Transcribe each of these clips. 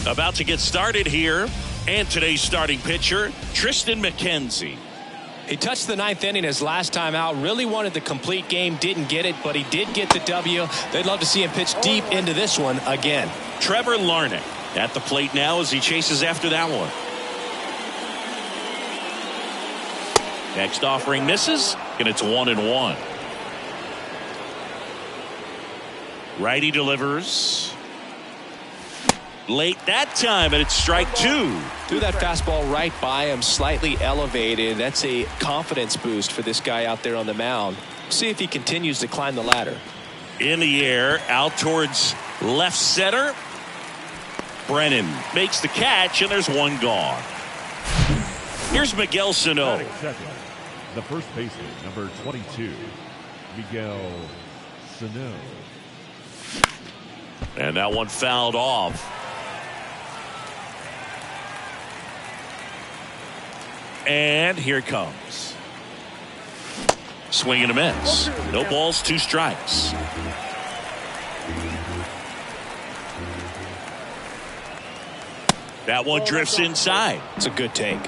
About to get started here, and today's starting pitcher, Tristan McKenzie. He touched the ninth inning his last time out. Really wanted the complete game, didn't get it, but he did get the W. They'd love to see him pitch deep into this one again. Trevor Larnach at the plate now as he chases after that one. Next offering misses, and it's 1-1. Righty delivers. Late that time, and it's strike two. Threw that fastball right by him, slightly elevated. That's a confidence boost for this guy out there on the mound. See if he continues to climb the ladder. In the air, out towards left center. Brennan makes the catch, and there's one gone. Here's Miguel Sano. The first baseman, number 22, Miguel Sano. And that one fouled off. And here it comes. Swing and a miss. No balls, 2 strikes. That one drifts inside. It's a good take.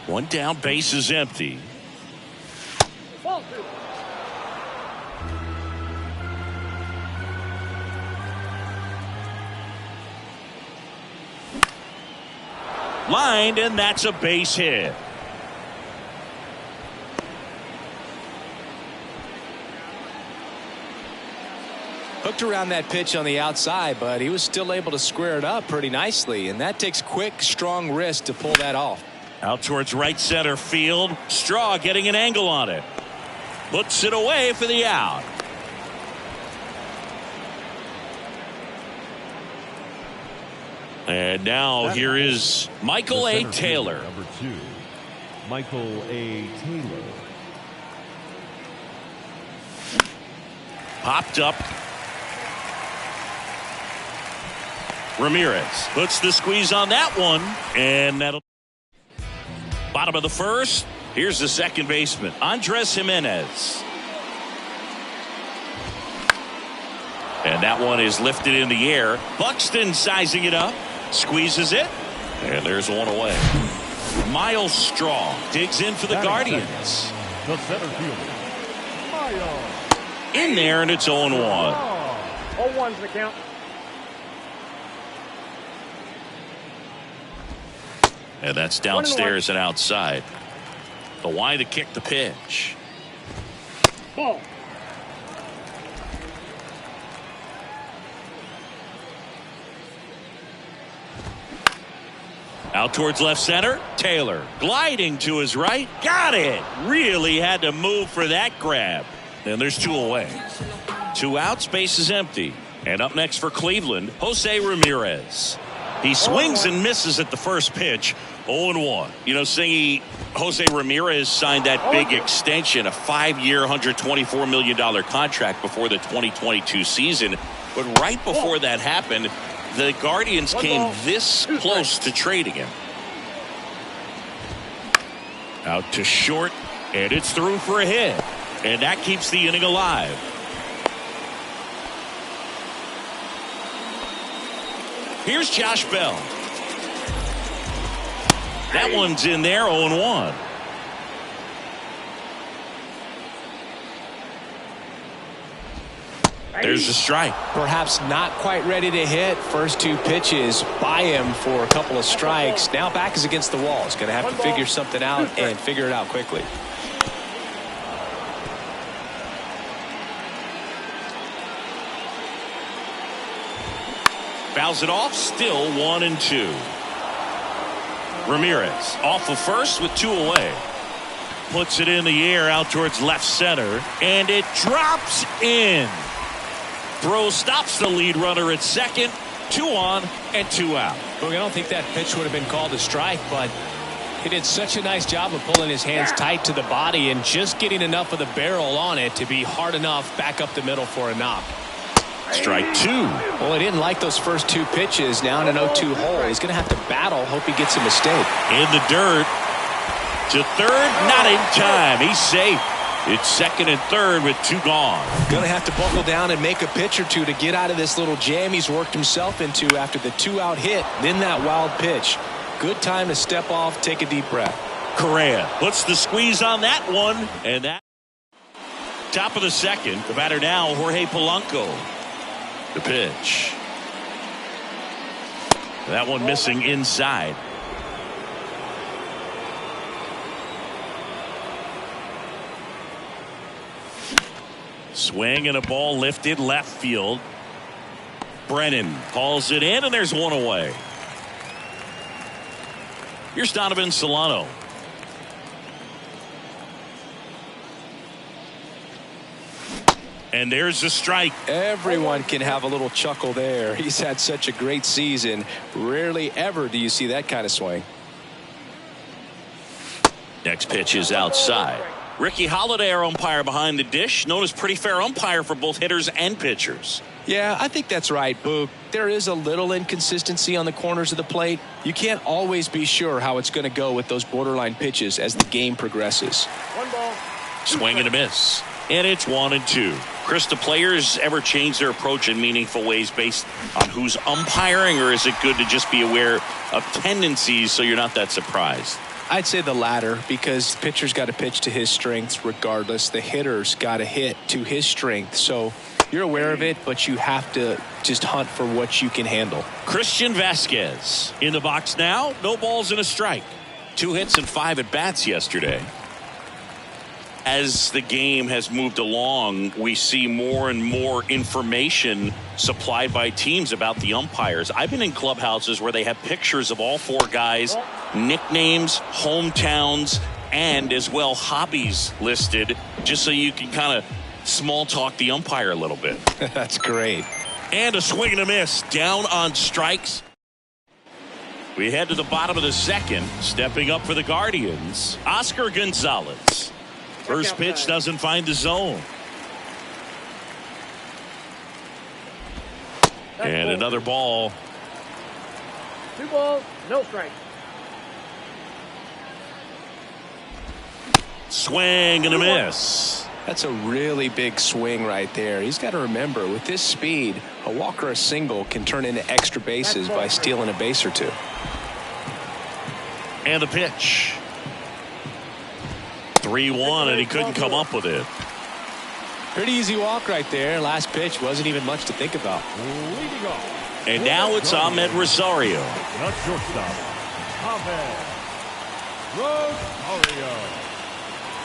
One down, base is empty. Lined, and that's a base hit. Hooked around that pitch on the outside, but he was still able to square it up pretty nicely, and that takes quick, strong wrist to pull that off. Out towards right center field. Straw getting an angle on it. Puts it away for the out. And now here is Michael A. Taylor. Number 2, Michael A. Taylor. Popped up. Ramirez puts the squeeze on that one, and that'll. Bottom of the first. Here's the second baseman, Andres Jimenez. And that one is lifted in the air. Buxton sizing it up. Squeezes it. And there's one away. Miles Straw digs in for the Guardians. The center fielder, Miles. In there, and it's 0-1. 0-1's the count. And that's downstairs and outside. The why to kick the pitch. Ball. Out towards left center. Taylor gliding to his right. Got it. Really had to move for that grab. And there's 2 away. 2 outs. Base is empty. And up next for Cleveland, Jose Ramirez. He swings and misses at the first pitch. 0-1. You know, Singy, Jose Ramirez signed that big extension, a 5-year, $124 million contract before the 2022 season. But right before that happened, the Guardians came this close to trading him. Out to short, and it's through for a hit. And that keeps the inning alive. Here's Josh Bell. That one's in there, 0-1. There's a strike. Perhaps not quite ready to hit. First 2 pitches by him for a couple of strikes. Now back is against the wall. He's going to have to figure something out and figure it out quickly. Fouls it off, still 1-2. Ramirez off of first with 2 away. Puts it in the air out towards left center, and it drops in. Throw stops the lead runner at second. 2 on and 2 out. Look, I don't think that pitch would have been called a strike, but he did such a nice job of pulling his hands tight to the body and just getting enough of the barrel on it to be hard enough back up the middle for a knock. Strike 2. Well, he didn't like those first 2 pitches. Now in an 0-2 hole. He's going to have to battle. Hope he gets a mistake. In the dirt. To third. Not in time. He's safe. It's second and third with 2 gone. Going to have to buckle down and make a pitch or 2 to get out of this little jam he's worked himself into after the 2-out hit. Then that wild pitch. Good time to step off, take a deep breath. Correa puts the squeeze on that one. And that. Top of the second. The batter now, Jorge Polanco. The pitch. That one missing inside. Swing and a ball lifted left field. Brennan hauls it in, and there's 1 away. Here's Donovan Solano. And there's a strike. Everyone can have a little chuckle there. He's had such a great season. Rarely ever do you see that kind of swing. Next pitch is outside. Ricky Holiday, our umpire behind the dish, known as pretty fair umpire for both hitters and pitchers. Yeah, I think that's right, Boog. There is a little inconsistency on the corners of the plate. You can't always be sure how it's going to go with those borderline pitches as the game progresses. 1 ball. Swing and a miss. And it's 1-2. Chris, do players ever change their approach in meaningful ways based on who's umpiring, or is it good to just be aware of tendencies so you're not that surprised? I'd say the latter, because the pitcher's got to pitch to his strengths regardless. The hitter's got to hit to his strength. So you're aware of it, but you have to just hunt for what you can handle. Christian Vasquez in the box now. No balls and a strike. 2 hits and 5 at bats yesterday. As the game has moved along, we see more and more information supplied by teams about the umpires. I've been in clubhouses where they have pictures of all 4 guys, nicknames, hometowns, and as well hobbies listed, just so you can kind of small talk the umpire a little bit. That's great. And a swing and a miss. Down on strikes. We head to the bottom of the second. Stepping up for the Guardians, Oscar Gonzalez. First pitch doesn't find the zone. And another ball. 2 balls, no strike. Swing and a miss. That's a really big swing right there. He's got to remember, with this speed, a walk or a single can turn into extra bases by stealing a base or 2. And the pitch. 3-1, and he couldn't come up with it. Pretty easy walk right there. Last pitch wasn't even much to think about. Leading off. And now it's Ahmed Rosario. The shortstop, Ahmed Rosario.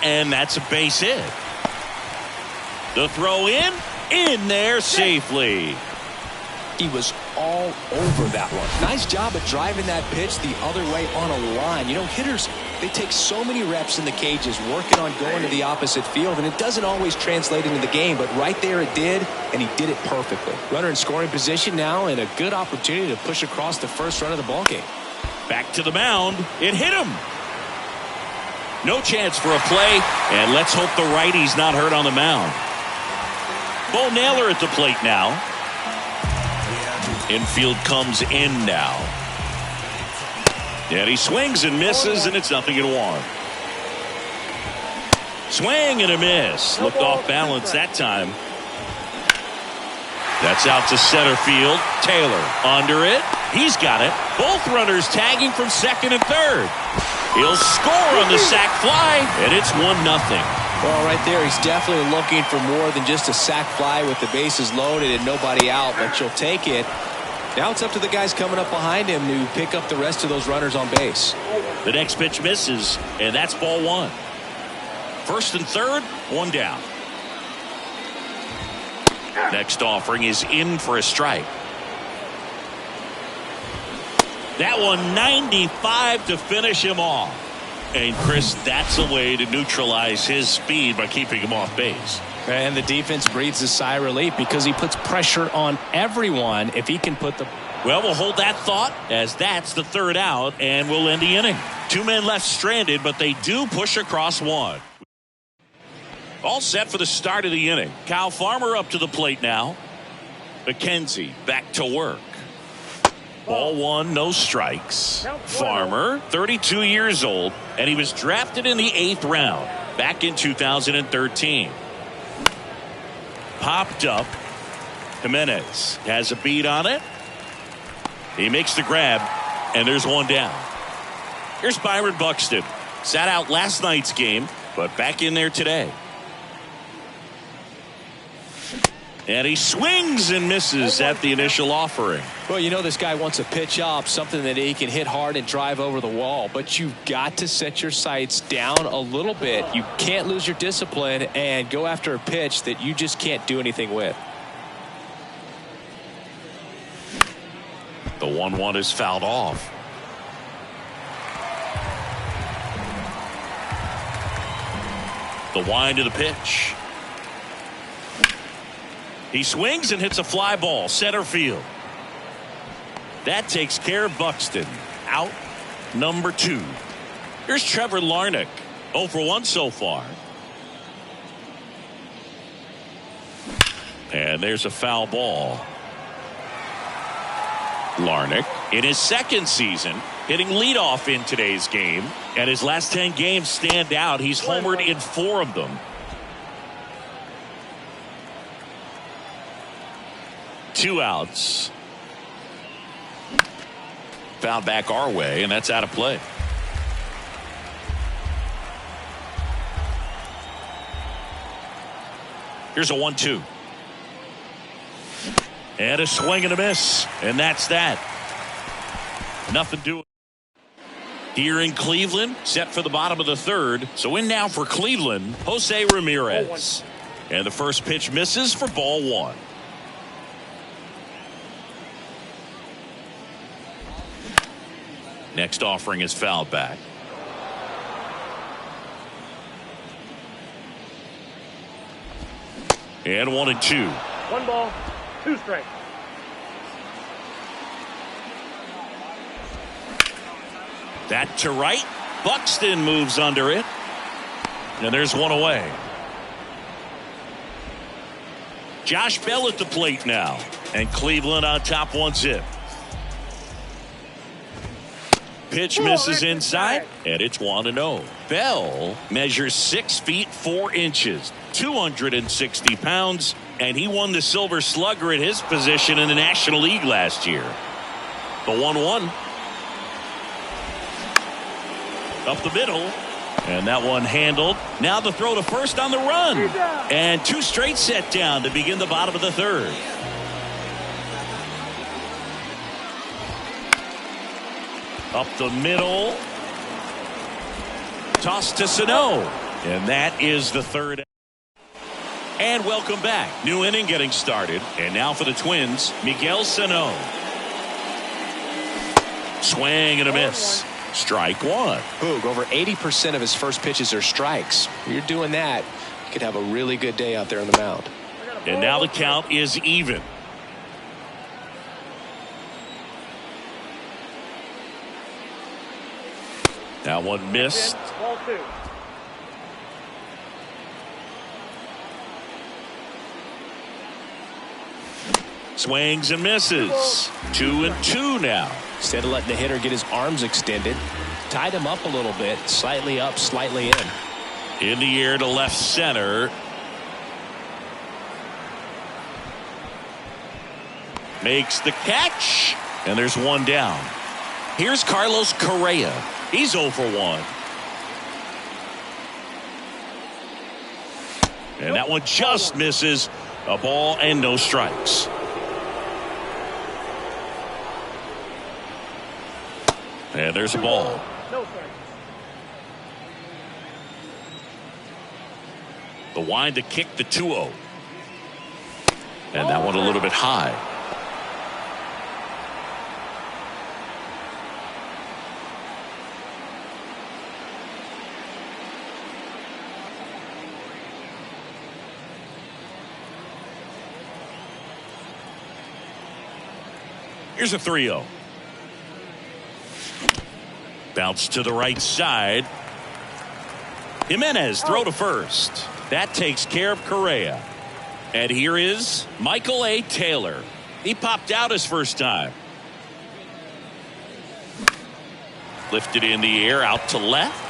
And that's a base hit. The throw in there safely. He was all over that one. Nice job of driving that pitch the other way on a line. You know, hitters, They take so many reps in the cages working on going to the opposite field, and it doesn't always translate into the game, but right there it did, and he did it perfectly. Runner in scoring position now, and a good opportunity to push across the first run of the ballgame. Back to the mound. It hit him. No chance for a play, and let's hope the righty's not hurt on the mound. Bo Naylor at the plate now. Infield comes in now. And he swings and misses, and it's 0-1. Swing and a miss. Looked off balance that time. That's out to center field. Taylor under it. He's got it. Both runners tagging from second and third. He'll score on the sac fly, and it's 1-0. Well, right there, he's definitely looking for more than just a sac fly with the bases loaded and nobody out, but you'll take it. Now it's up to the guys coming up behind him to pick up the rest of those runners on base. The next pitch misses, and that's ball one. First and third, one down. Next offering is in for a strike. That one 95 to finish him off. And Chris, that's a way to neutralize his speed by keeping him off base. And the defense breathes a sigh of relief because he puts pressure on everyone if he can put the... Well, we'll hold that thought as that's the third out, and we'll end the inning. Two men left stranded, but they do push across one. All set for the start of the inning. Kyle Farmer up to the plate now. McKenzie back to work. Ball one, no strikes. Farmer, 32 years old, and he was drafted in the 8th round back in 2013. Popped up. Jimenez has a beat on it. He makes the grab, and there's one down. Here's Byron Buxton. Sat out last night's game, but back in there today. And he swings and misses at the initial offering. Well, you know this guy wants a pitch up, something that he can hit hard and drive over the wall. But you've got to set your sights down a little bit. You can't lose your discipline and go after a pitch that you just can't do anything with. The 1-1 is fouled off. The wind of the pitch. He swings and hits a fly ball center field. That takes care of Buxton. Out number 2. Here's Trevor Larnach. 0 for 1 so far. And there's a foul ball. Larnach in his second season hitting leadoff in today's game, and his last 10 games stand out. He's homered in 4 of them. 2 outs. Foul back our way, and that's out of play. Here's a 1-2. And a swing and a miss, and that's that. Nothing doing. Here in Cleveland, set for the bottom of the third. So in now for Cleveland, Jose Ramirez. And the first pitch misses for ball one. Next offering is fouled back. And 1-2. 1 ball, 2 strikes. That to right. Buxton moves under it. And there's one away. Josh Bell at the plate now. And Cleveland on top 1-0. Pitch misses inside, and it's 1-0. Bell measures 6 feet 4 inches, 260 pounds, and he won the Silver Slugger at his position in the National League last year. The 1-1. Up the middle, and that one handled. Now the throw to first on the run, and 2 straight set down to begin the bottom of the third. Up the middle. Toss to Sano. And that is the third. And welcome back. New inning getting started. And now for the Twins, Miguel Sano. Swing and a miss. Strike one. Boog, over 80% of his first pitches are strikes. If you're doing that, you could have a really good day out there on the mound. And now the count is even. That one missed. Ball two. Swings and misses. 2-2 now. Instead of letting the hitter get his arms extended, tied him up a little bit, slightly up, slightly in. In the air to left center. Makes the catch. And there's one down. Here's Carlos Correa. He's 0 for 1. And that one just misses. A ball and no strikes. And there's a ball. No strikes. The wind to kick the 2-0. And that one a little bit high. Here's a 3-0. Bounce to the right side. Jimenez throw to first. That takes care of Correa. And here is Michael A. Taylor. He popped out his first time. Lifted in the air out to left.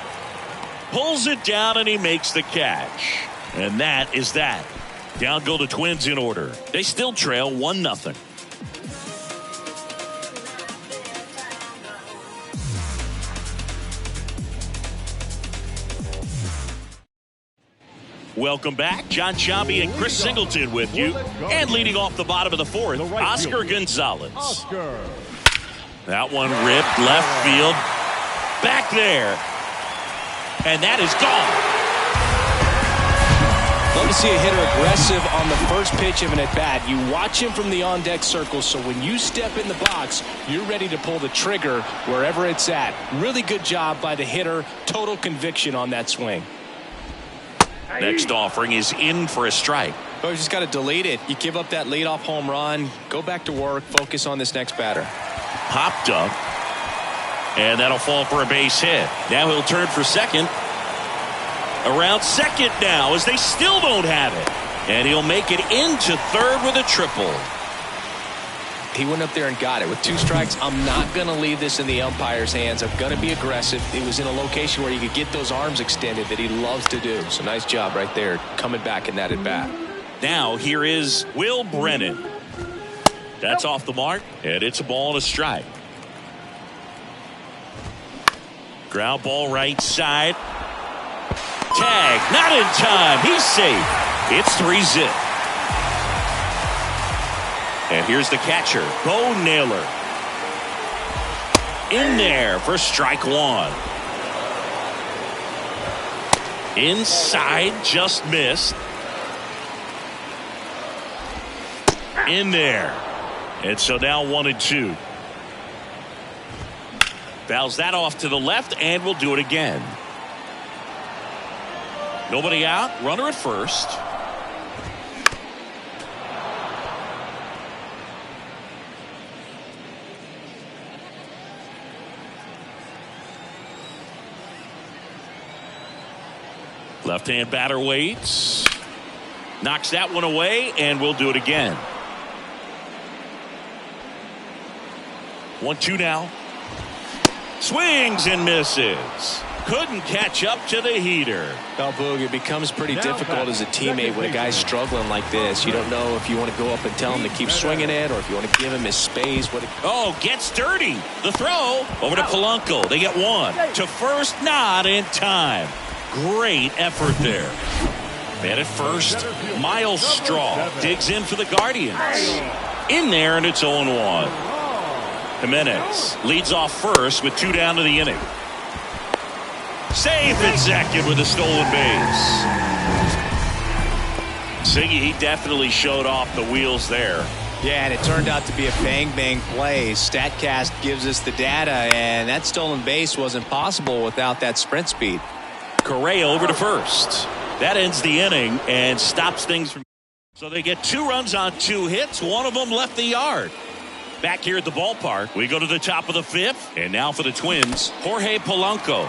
Pulls it down and he makes the catch. And that is that. Down go the Twins in order. They still trail 1-0. Welcome back. John Sciambi and Chris Singleton with you. And leading off the bottom of the fourth, Oscar Gonzalez. That one ripped left field. Back there. And that is gone. Love to see a hitter aggressive on the first pitch of an at-bat. You watch him from the on-deck circle, so when you step in the box, you're ready to pull the trigger wherever it's at. Really good job by the hitter. Total conviction on that swing. Next offering is in for a strike. Oh, you just got to delete it. You give up that leadoff home run. Go back to work. Focus on this next batter. Popped up. And that'll fall for a base hit. Now he'll turn for second. Around second now as they still don't have it. And he'll make it into third with a triple. He went up there and got it. With 2 strikes, I'm not going to leave this in the umpire's hands. I'm going to be aggressive. It was in a location where you could get those arms extended that he loves to do. So nice job right there coming back in that at-bat. Now here is Will Brennan. That's off the mark, and it's a ball and a strike. Ground ball right side. Tag, not in time. He's safe. It's 3-0. And here's the catcher, Bo Naylor. In there for strike one. Inside, just missed. In there. And so now 1-2. Fouls that off to the left, and we'll do it again. Nobody out, runner at first. Left-hand batter waits. Knocks that one away, and we'll do it again. 1-2 now. Swings and misses. Couldn't catch up to the heater. Well, Boog, it becomes pretty difficult as a teammate when a guy's struggling like this. You don't know if you want to go up and tell him to keep swinging it or if you want to give him his space. Oh, gets dirty. The throw over to Polanco. They get one. To first, not in time. Great effort there. Man at first, Miles Straw digs in for the Guardians. In there, and it's 0-1. Jimenez leads off first with 2 down to the inning. Safe at second with a stolen base. Siggy, he definitely showed off the wheels there. Yeah, and it turned out to be a bang-bang play. StatCast gives us the data, and that stolen base wasn't possible without that sprint speed. Correa over to first. That ends the inning and stops things from. So they get 2 runs on 2 hits. One of them left the yard. Back here at the ballpark, we go to the top of the 5th. And now for the Twins, Jorge Polanco.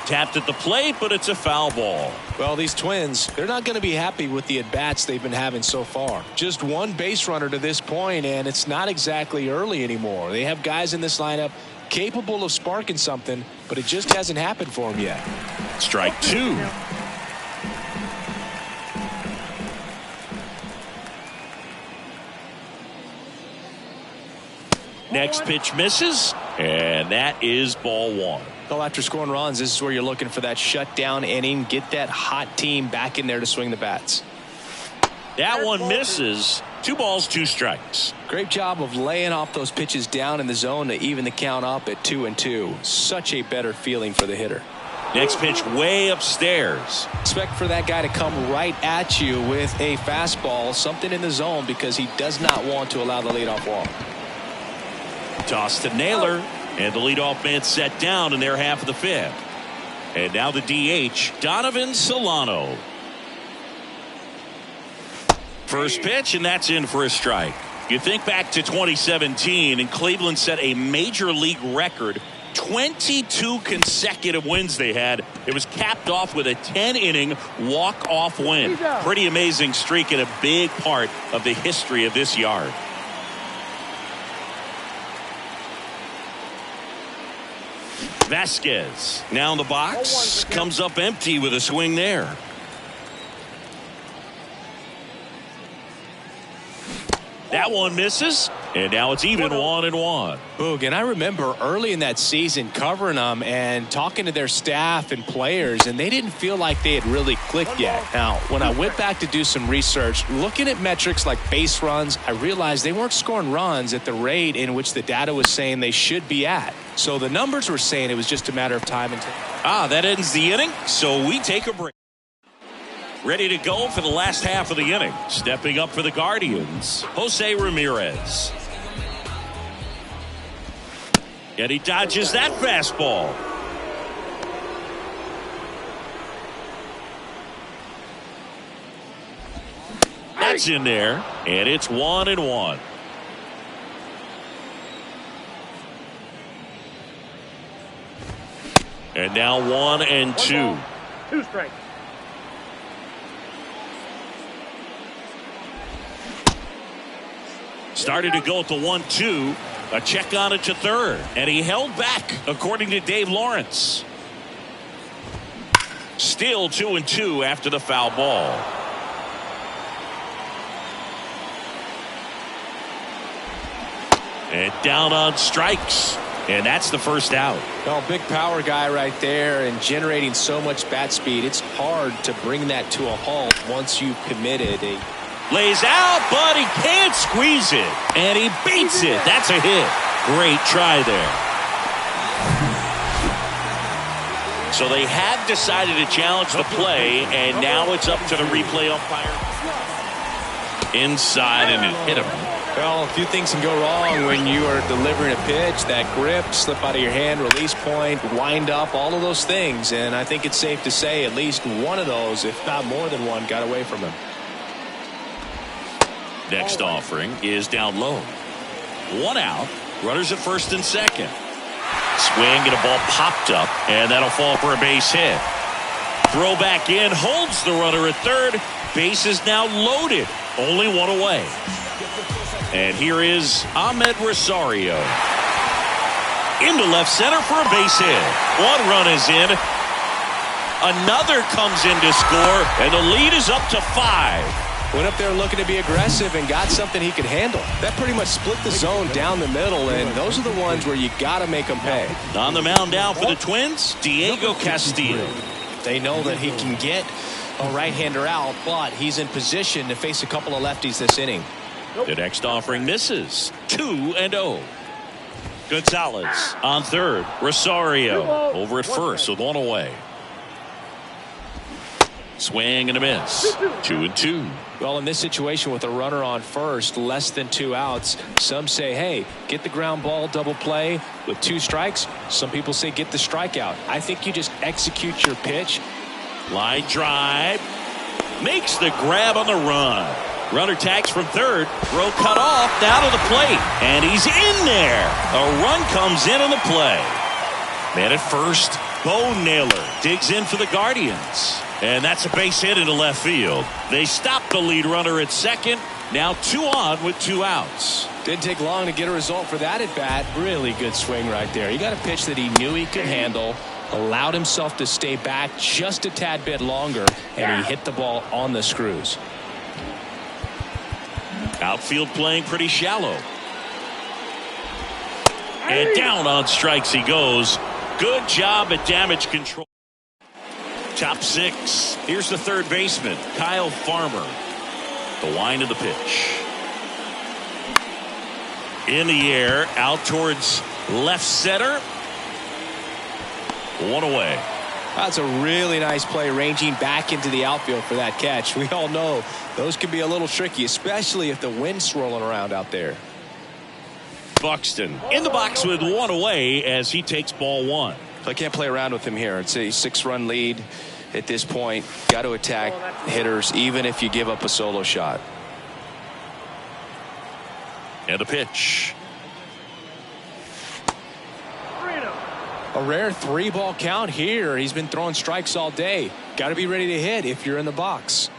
Tapped at the plate, but it's a foul ball. Well, these Twins, they're not going to be happy with the at-bats they've been having so far. Just one base runner to this point, and it's not exactly early anymore. They have guys in this lineup capable of sparking something, but it just hasn't happened for them yet. Strike 2. Next pitch misses, and that is ball 1. Well, after scoring runs, this is where you're looking for that shutdown inning. Get that hot team back in there to swing the bats. That one misses. 2 balls, 2 strikes. Great job of laying off those pitches down in the zone to even the count up at 2-2. Such a better feeling for the hitter. Next pitch way upstairs. Expect for that guy to come right at you with a fastball, something in the zone, because he does not want to allow the leadoff walk. Toss to Naylor, and the leadoff man set down in their half of the 5th. And now the DH, Donovan Solano. First pitch, and that's in for a strike. You think back to 2017, and Cleveland set a major league record. 22 consecutive wins they had. It was capped off with a 10-inning walk-off win. Pretty amazing streak and a big part of the history of this yard. Vasquez now in the box, comes up empty with a swing there. That one misses, and now it's even 1-1. Boog, and I remember early in that season covering them and talking to their staff and players, and they didn't feel like they had really clicked yet. Now, when I went back to do some research, looking at metrics like base runs, I realized they weren't scoring runs at the rate in which the data was saying they should be at. So the numbers were saying it was just a matter of time. That ends the inning, so we take a break. Ready to go for the last half of the inning. Stepping up for the Guardians, Jose Ramirez. And he dodges that fastball. That's in there, and it's 1-1. And now 1-2. 2 strikes. Started to go at the 1-2. A check on it to third. And he held back, according to Dave Lawrence. Still 2-2 after the foul ball. And down on strikes. And that's the first out. Well, big power guy right there and generating so much bat speed. It's hard to bring that to a halt once you've committed a. Lays out, but he can't squeeze it. And he beats it. That's a hit. Great try there. So they have decided to challenge the play, and now it's up to the replay umpire. Inside, and it hit him. Well, a few things can go wrong when you are delivering a pitch. That grip, slip out of your hand, release point, wind up, all of those things. And I think it's safe to say at least one of those, if not more than one, got away from him. Next offering is down low. 1 out. Runners at first and second. Swing and a ball popped up, and that'll fall for a base hit. Throw back in, holds the runner at third. Base is now loaded. Only 1 away. And here is Ahmed Rosario. Into left center for a base hit. 1 run is in. Another comes in to score, and the lead is up to 5. Went up there looking to be aggressive and got something he could handle. That pretty much split the zone down the middle, and those are the ones where you got to make them pay. On the mound now for the Twins, Diego Castillo. They know that he can get a right-hander out, but he's in position to face a couple of lefties this inning. The next offering misses. 2-0. Gonzalez on third. Rosario over at first with 1 away. Swing and a miss. 2-2. Well, in this situation with a runner on first, less than 2 outs, some say, hey, get the ground ball, double play with 2 strikes. Some people say get the strikeout. I think you just execute your pitch. Line drive. Makes the grab on the run. Runner tags from third. Throw cut off. Down to the plate. And he's in there. A run comes in on the play. Man at first. Bo Naylor digs in for the Guardians. And that's a base hit into left field. They stop the lead runner at second. Now 2 on with 2 outs. Didn't take long to get a result for that at bat. Really good swing right there. He got a pitch that he knew he could handle. Allowed himself to stay back just a tad bit longer. And he hit the ball on the screws. Outfield playing pretty shallow. And down on strikes he goes. Good job at damage control. Top 6. Here's the third baseman, Kyle Farmer. The wind of the pitch. In the air, out towards left center. 1 away. That's a really nice play, ranging back into the outfield for that catch. We all know those can be a little tricky, especially if the wind's swirling around out there. Buxton in the box with 1 away as he takes ball 1. So I can't play around with him here. It's a 6-run lead at this point. Got to attack hitters even if you give up a solo shot. And a pitch. A rare 3-ball count here. He's been throwing strikes all day. Got to be ready to hit if you're in the box.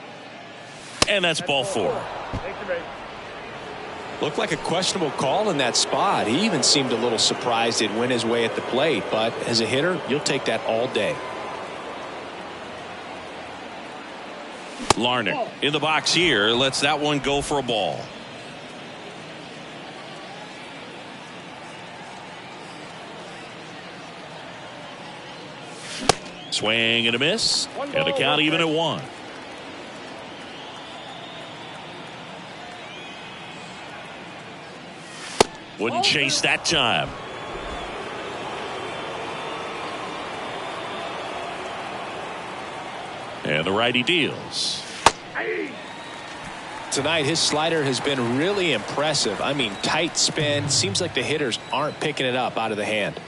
And that's ball 4. Looked like a questionable call in that spot. He even seemed a little surprised it went his way at the plate. But as a hitter, you'll take that all day. Larnach in the box here. Lets that one go for a ball. Swing and a miss. And the count even at 1. Wouldn't chase that time. And the righty deals. Tonight his slider has been really impressive. I mean, tight spin. Seems like the hitters aren't picking it up out of the hand.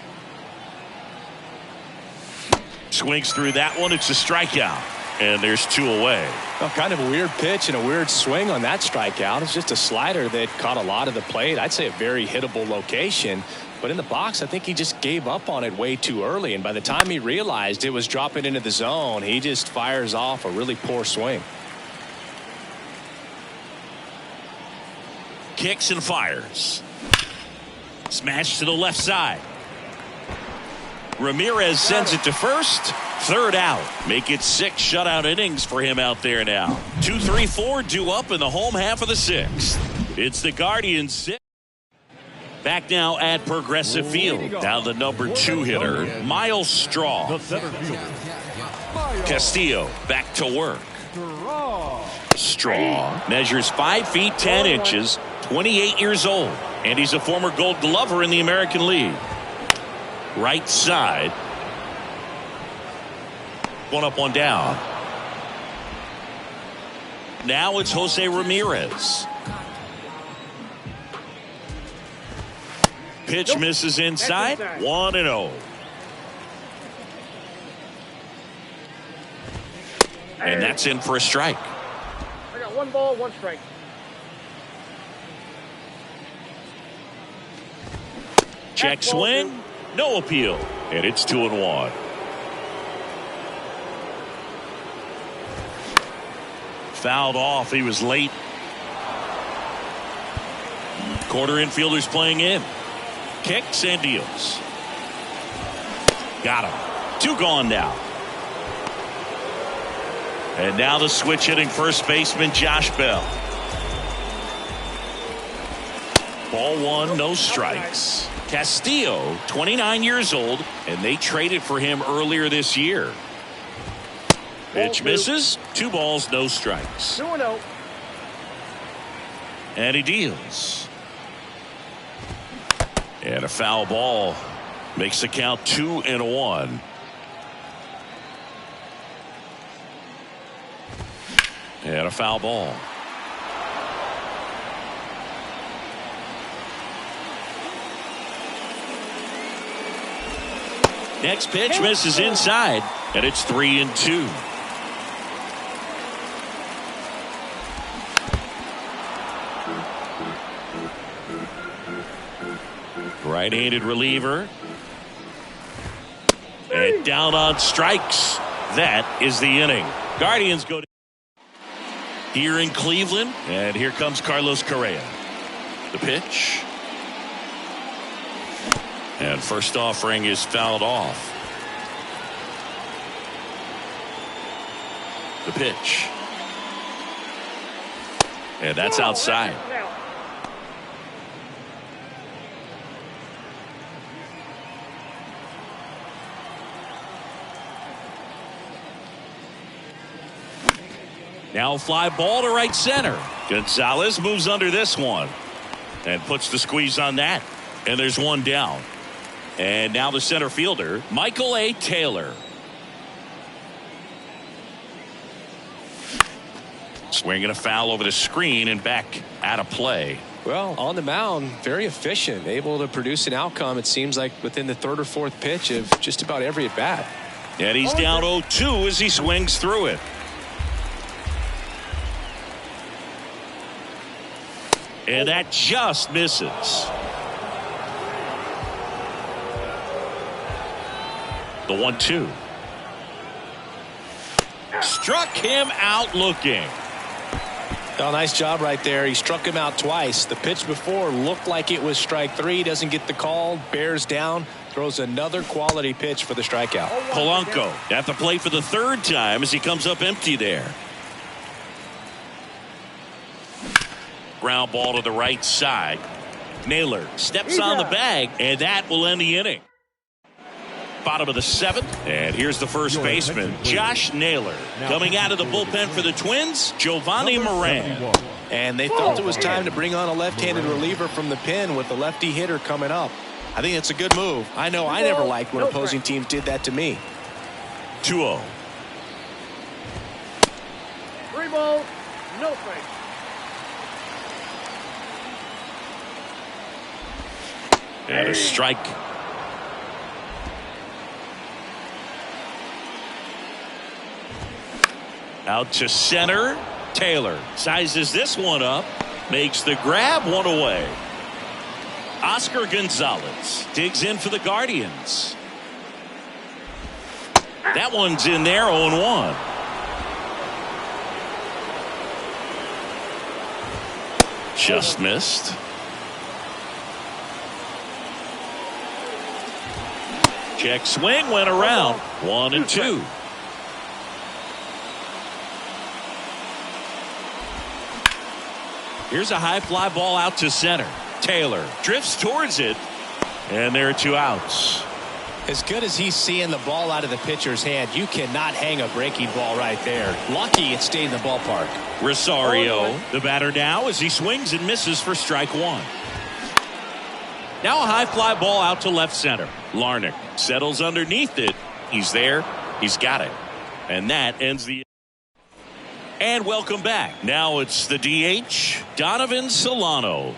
Swings through that one. It's a strikeout. And there's 2 away. Well, kind of a weird pitch and a weird swing on that strikeout. It's just a slider that caught a lot of the plate. I'd say a very hittable location. But in the box, I think he just gave up on it way too early. And by the time he realized it was dropping into the zone, he just fires off a really poor swing. Kicks and fires. Smash to the left side. Ramirez sends it to first. 3rd out. Make it 6 shutout innings for him out there now. 2, 3, 4 due up in the home half of the 6th. It's the Guardians 6. Back now at Progressive Field. Down the number 2 hitter, Miles Straw. Castillo back to work. Straw measures 5 feet 10 inches, 28 years old, and he's a former Gold Glover in the American League. Right side. 1 up, 1 down. Now it's Jose Ramirez. Pitch misses inside. 1-0. And that's in for a strike. I got 1 ball, 1 strike. Check swing. No appeal. And it's 2-1. Fouled off. He was late. Quarter infielders playing in. Kicks and deals. Got him. 2 gone now. And now the switch hitting first baseman Josh Bell. Ball 1, no strikes. Castillo, 29 years old, and they traded for him earlier this year. Pitch misses. 2 balls, no strikes. 2-0. And he deals. And a foul ball makes the count 2-1. And a foul ball. Next pitch misses inside, and it's 3-2. Right-handed reliever. And down on strikes. That is the inning. Guardians go to here in Cleveland, and here comes Carlos Correa. The pitch. And first offering is fouled off. The pitch. And that's outside. Now fly ball to right center. Gonzalez moves under this one and puts the squeeze on that. And there's one down. And now the center fielder, Michael A. Taylor. Swinging a foul over the screen and back out of play. Well, on the mound, very efficient, able to produce an outcome, it seems like, within the third or fourth pitch of just about every at bat. And he's down 0-2 as he swings through it. And that just misses. The 1-2. Struck him out looking. Oh, nice job right there. He struck him out twice. The pitch before looked like it was strike three. Doesn't get the call. Bears down. Throws another quality pitch for the strikeout. Polanco at the plate for the third time as he comes up empty there. Ground ball to the right side. Naylor steps on the bag, and that will end the inning. Bottom of the seventh, and here's the first baseman, Josh Naylor. Coming out of the bullpen for the Twins, Giovanni Moran. And they felt it was time to bring on a left-handed reliever from the pen with the lefty hitter coming up. I think it's a good move. I know I never liked when opposing teams did that to me. 2-0. 3 balls, no strikes. And a strike. Out to center. Taylor sizes this one up. Makes the grab, one away. Oscar Gonzalez digs in for the Guardians. That one's in there, 0-1. Just missed. Check swing went around. 1-2. Here's a high fly ball out to center. Taylor drifts towards it, and there are 2 outs. As good as he's seeing the ball out of the pitcher's hand, you cannot hang a breaking ball right there. Lucky it stayed in the ballpark. Rosario, the batter now, as he swings and misses for strike 1. Now a high fly ball out to left center. Larnach settles underneath it. He's there. He's got it. And that ends the. And welcome back. Now it's the DH, Donovan Solano.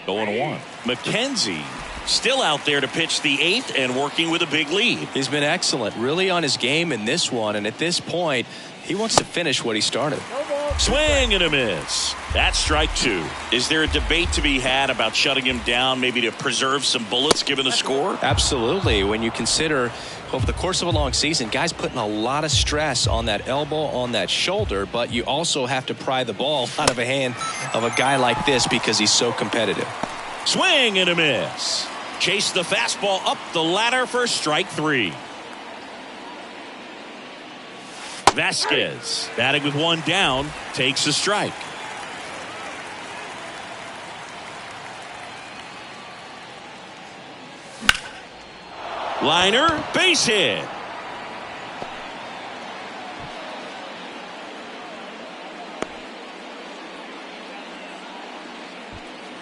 0-1. McKenzie still out there to pitch the 8th and working with a big lead. He's been excellent, really on his game in this one. And at this point, he wants to finish what he started. Swing and a miss. That's strike 2. Is there a debate to be had about shutting him down, maybe to preserve some bullets given the score? Absolutely. When you consider over the course of a long season, guys putting a lot of stress on that elbow, on that shoulder, but you also have to pry the ball out of a hand of a guy like this because he's so competitive. Swing and a miss. Chase the fastball up the ladder for strike 3. Vasquez, batting with 1 down, takes a strike. Liner, base hit.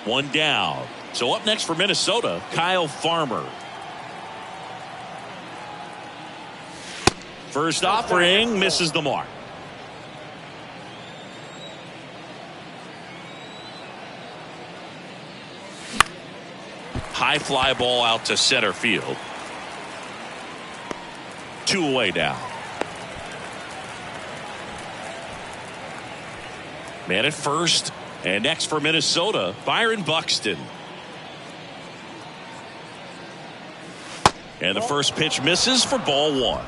One down. So up next for Minnesota, Kyle Farmer. First offering misses the mark. High fly ball out to center field. 2 away now. Man at first. And next for Minnesota, Byron Buxton. And the first pitch misses for ball 1.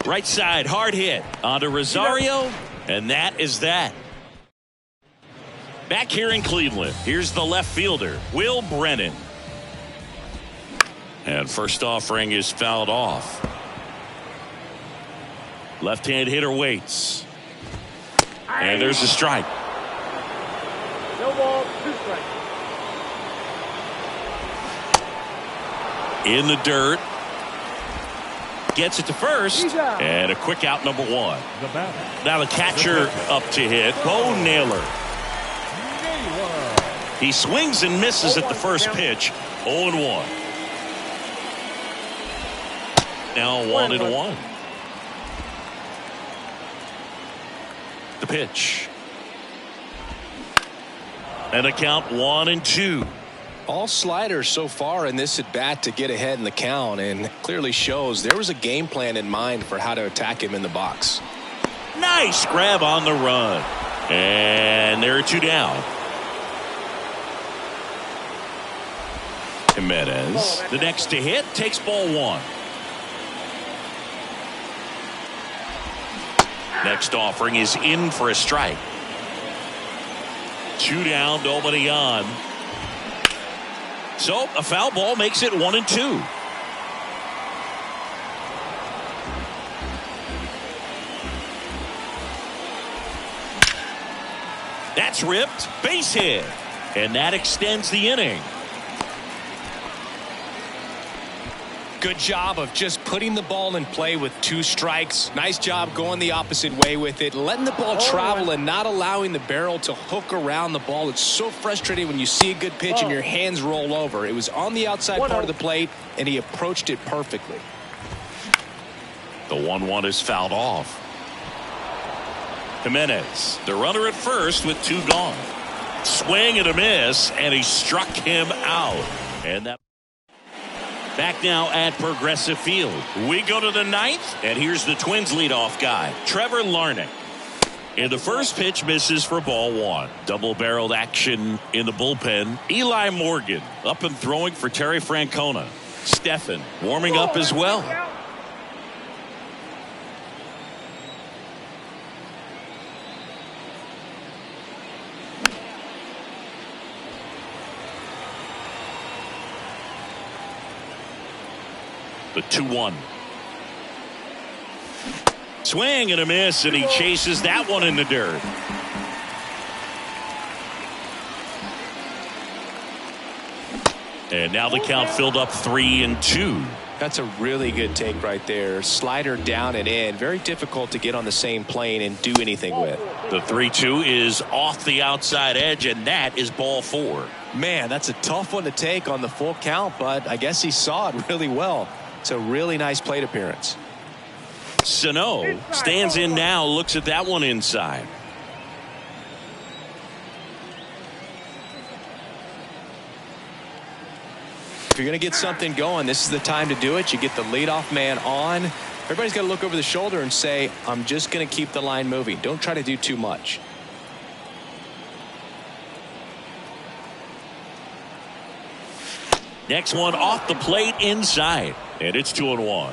Right side, hard hit onto Rosario, and that is that. Back here in Cleveland, here's the left fielder, Will Brennan. And first offering is fouled off. Left-hand hitter waits. And there's a strike. No ball, 2 strikes. In the dirt. Gets it to first. And a quick out, number 1. Now the catcher up to hit, Bo Naylor. He swings and misses at the first pitch. 0-1. Now 1-1. The pitch. And a count 1-2. All sliders so far in this at bat to get ahead in the count, and clearly shows there was a game plan in mind for how to attack him in the box. Nice grab on the run. And there are 2 down. Jimenez, the next to hit, takes ball 1. Next offering is in for a strike. 2 down, nobody on. So a foul ball makes it 1-2. That's ripped, base hit, and that extends the inning. Good job of just putting the ball in play with 2 strikes. Nice job going the opposite way with it, letting the ball travel and not allowing the barrel to hook around the ball. It's so frustrating when you see a good pitch and your hands roll over. It was on the outside part of the plate, and he approached it perfectly. The 1-1 is fouled off. Jimenez, the runner at first with 2 gone. Swing and a miss, and he struck him out. And that. Back now at Progressive Field. We go to the 9th, and here's the Twins leadoff guy, Trevor Larnach. And the first pitch misses for ball 1. Double-barreled action in the bullpen. Eli Morgan up and throwing for Terry Francona. Stephan warming up as well. The 2-1. Swing and a miss, and he chases that one in the dirt. And now the count filled up 3-2. That's a really good take right there. Slider down and in. Very difficult to get on the same plane and do anything with. The 3-2 is off the outside edge, and that is ball 4. Man, that's a tough one to take on the full count, but I guess he saw it really well. It's a really nice plate appearance. Sano stands in now, looks at that one inside. If you're going to get something going, this is the time to do it. You get the leadoff man on. Everybody's got to look over the shoulder and say, I'm just going to keep the line moving. Don't try to do too much. Next one off the plate inside, and it's 2-1.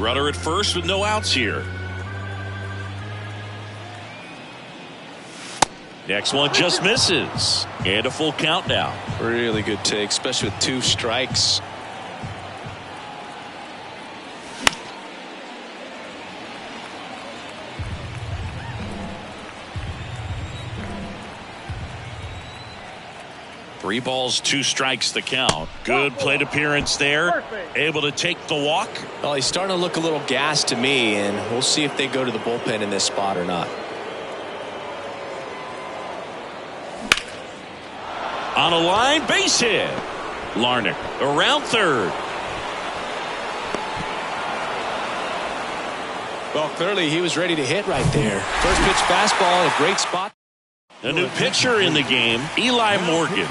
Runner at first with no outs here. Next one just misses, and a full count now. Really good take, especially with 2 strikes. Three balls, 2 strikes the count. Good plate appearance there. Able to take the walk. Well, he's starting to look a little gassed to me, and we'll see if they go to the bullpen in this spot or not. On a line, base hit. Larnach around third. Well, clearly he was ready to hit right there. First pitch fastball in a great spot. A new pitcher in the game, Eli Morgan.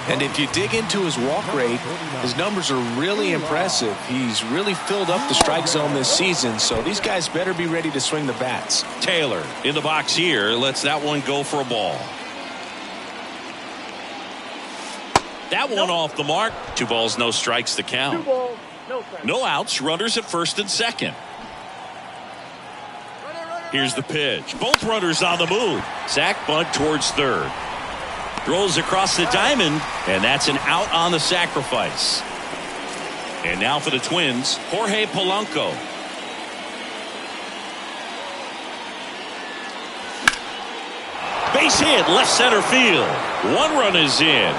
And if you dig into his walk rate, his numbers are really impressive. He's really filled up the strike zone this season, so these guys better be ready to swing the bats. Taylor in the box here lets that one go for a ball. That one off the mark. 2 balls, no strikes to count. 2 balls, no strikes. No outs, runners at first and second. Here's the pitch. Both runners on the move. Sack bunt towards third. Throws across the diamond, and that's an out on the sacrifice. And now for the Twins, Jorge Polanco. Base hit, left center field. 1 run is in.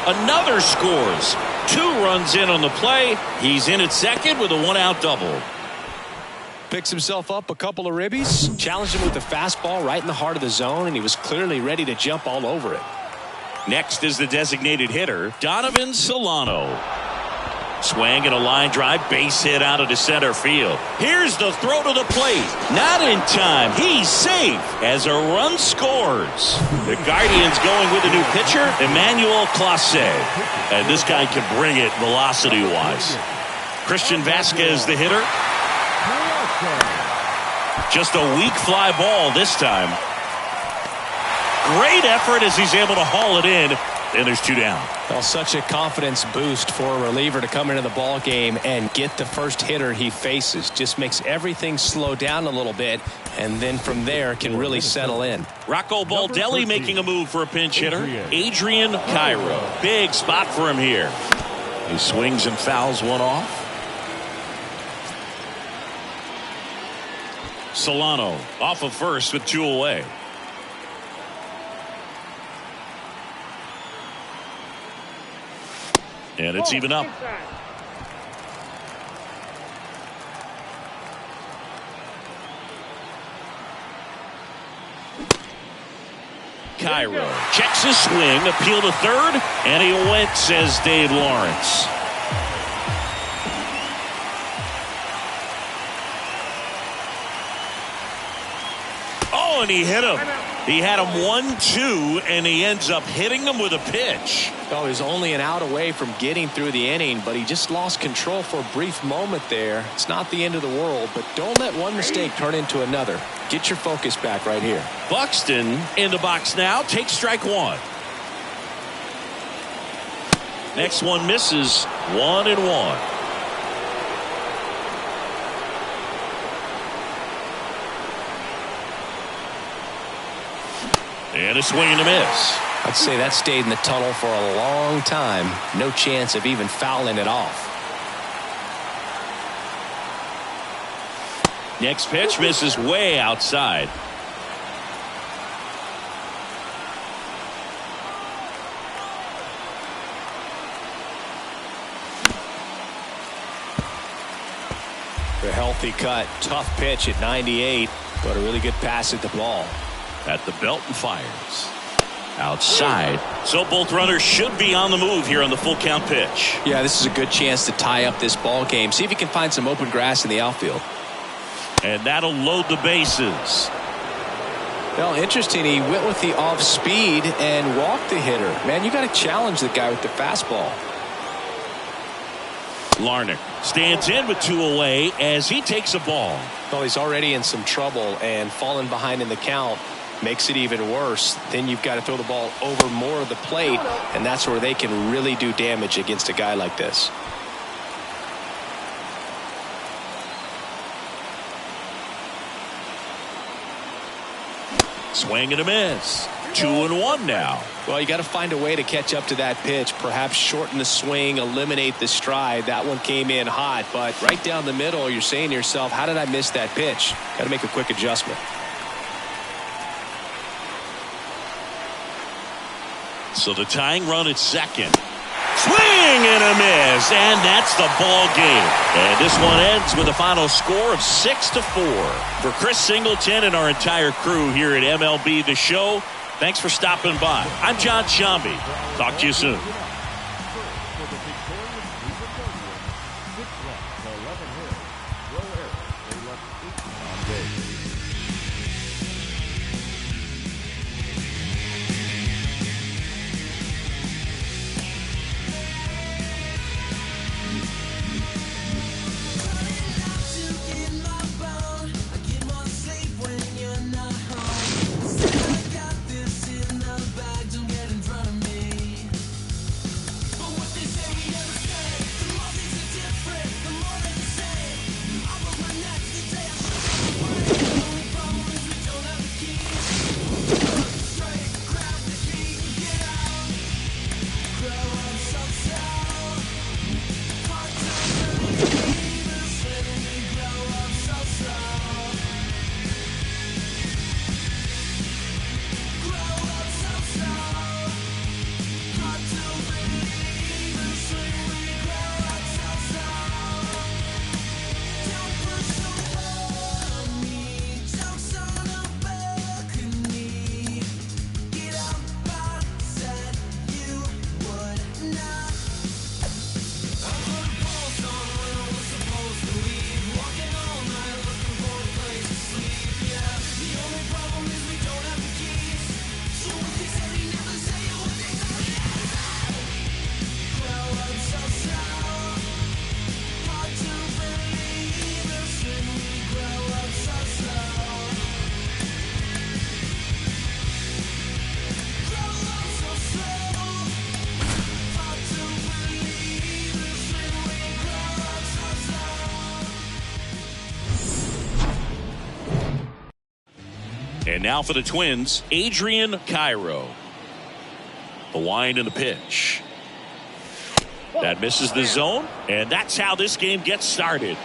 Another scores. 2 runs in on the play. He's in at second with a 1-out double. Picks himself up a couple of ribbies, challenged him with the fastball right in the heart of the zone, and he was clearly ready to jump all over it. Next is the designated hitter, Donovan Solano. Swing and a line drive, base hit out of the center field. Here's the throw to the plate. Not in time. He's safe as a run scores. The Guardians going with a new pitcher, Emmanuel Clase. And this guy can bring it velocity-wise. Christian Vasquez, the hitter. Just a weak fly ball this time. Great effort as he's able to haul it in, and there's 2 down. Well, such a confidence boost for a reliever to come into the ball game and get the first hitter he faces. Just makes everything slow down a little bit, and then from there can really settle in. Rocco Baldelli making a move for a pinch hitter, Adrian Cairo. Big spot for him here. He swings and fouls one off. Solano off of first with 2 away. And it's even up. Cairo checks his swing, appeal to third, and he went, says Dave Lawrence. Oh, and he hit him. He had him 1-2, and he ends up hitting him with a pitch. Oh, he's only an out away from getting through the inning, but he just lost control for a brief moment there. It's not the end of the world, but don't let one mistake turn into another. Get your focus back right here. Buxton in the box now. Takes strike 1. Next one misses. 1-1. And a swing and a miss. I'd say that stayed in the tunnel for a long time. No chance of even fouling it off. Next pitch misses way outside. A healthy cut. Tough pitch at 98, but a really good pass at the ball. At the belt and fires. Outside. So both runners should be on the move here on the full count pitch. Yeah, this is a good chance to tie up this ball game. See if you can find some open grass in the outfield. And that'll load the bases. Well, interesting. He went with the off speed and walked the hitter. Man, you got to challenge the guy with the fastball. Larnach stands in with 2 away as he takes a ball. Well, he's already in some trouble, and falling behind in the count makes it even worse. Then you've got to throw the ball over more of the plate, and that's where they can really do damage against a guy like this. Swing and a miss. 2-1 now. Well, you got to find a way to catch up to that pitch. Perhaps shorten the swing, eliminate the stride. That one came in hot, but right down the middle, you're saying to yourself, how did I miss that pitch? Got to make a quick adjustment. So the tying run at second. Swing and a miss, and that's the ball game. And this one ends with a final score of 6-4. For Chris Singleton and our entire crew here at MLB The Show, Thanks for stopping by. I'm John Shambi. Talk to you soon. For the victorious Cleveland Guardians, 6 runs to 11 hits. No errors. They left 8 on base. And now for the Twins, Adrian Cairo. The wind and the pitch. That misses the zone, and that's how this game gets started.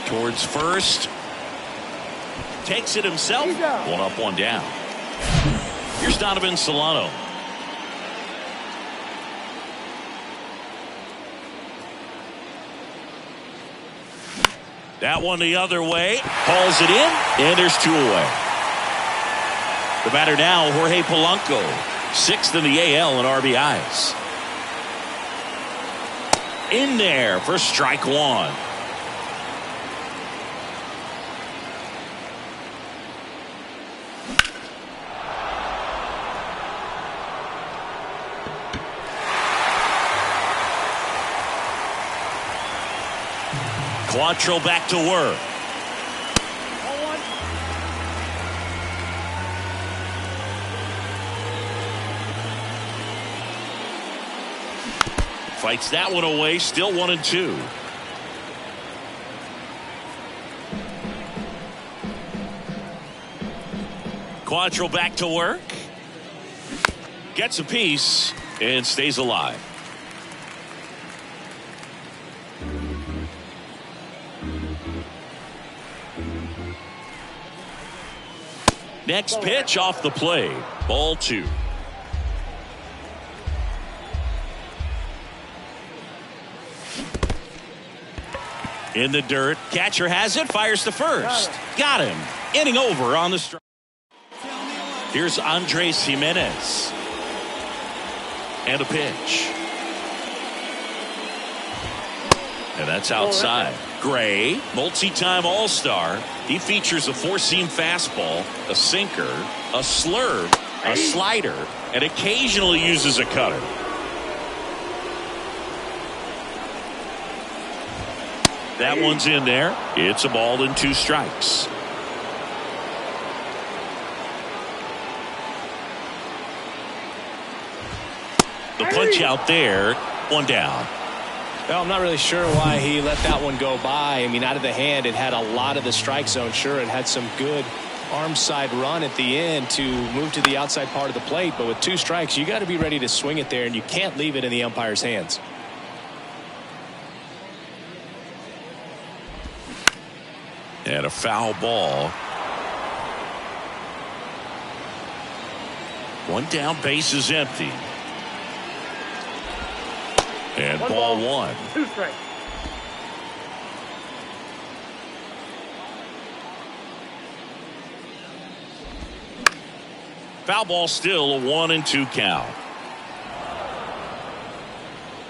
Towards first. Takes it himself. One up, one down. Here's Donovan Solano. That one the other way. Hauls it in, and there's 2 away. The batter now, Jorge Polanco. 6th in the AL in RBIs. In there for strike 1. Quattro back to work. Fights that one away. Still 1-2. Quattro back to work. Gets a piece and stays alive. Next pitch off the plate. Ball 2. In the dirt. Catcher has it. Fires to first. Got him. Inning over on the strike. Here's Andres Jimenez. And a pitch. And that's outside. Gray, multi-time All-Star. He features a four-seam fastball, a sinker, a slurve, a slider, and occasionally uses a cutter. That one's in there. It's a ball and 2 strikes. The punch out there, 1 down. Well, I'm not really sure why he let that one go by. I mean, out of the hand, it had a lot of the strike zone. Sure, it had some good arm side run at the end to move to the outside part of the plate. But with 2 strikes, you got to be ready to swing it there, and you can't leave it in the umpire's hands. And a foul ball. 1 down, base is empty. And ball 1. 2 strikes. Foul ball, still a 1-2 count.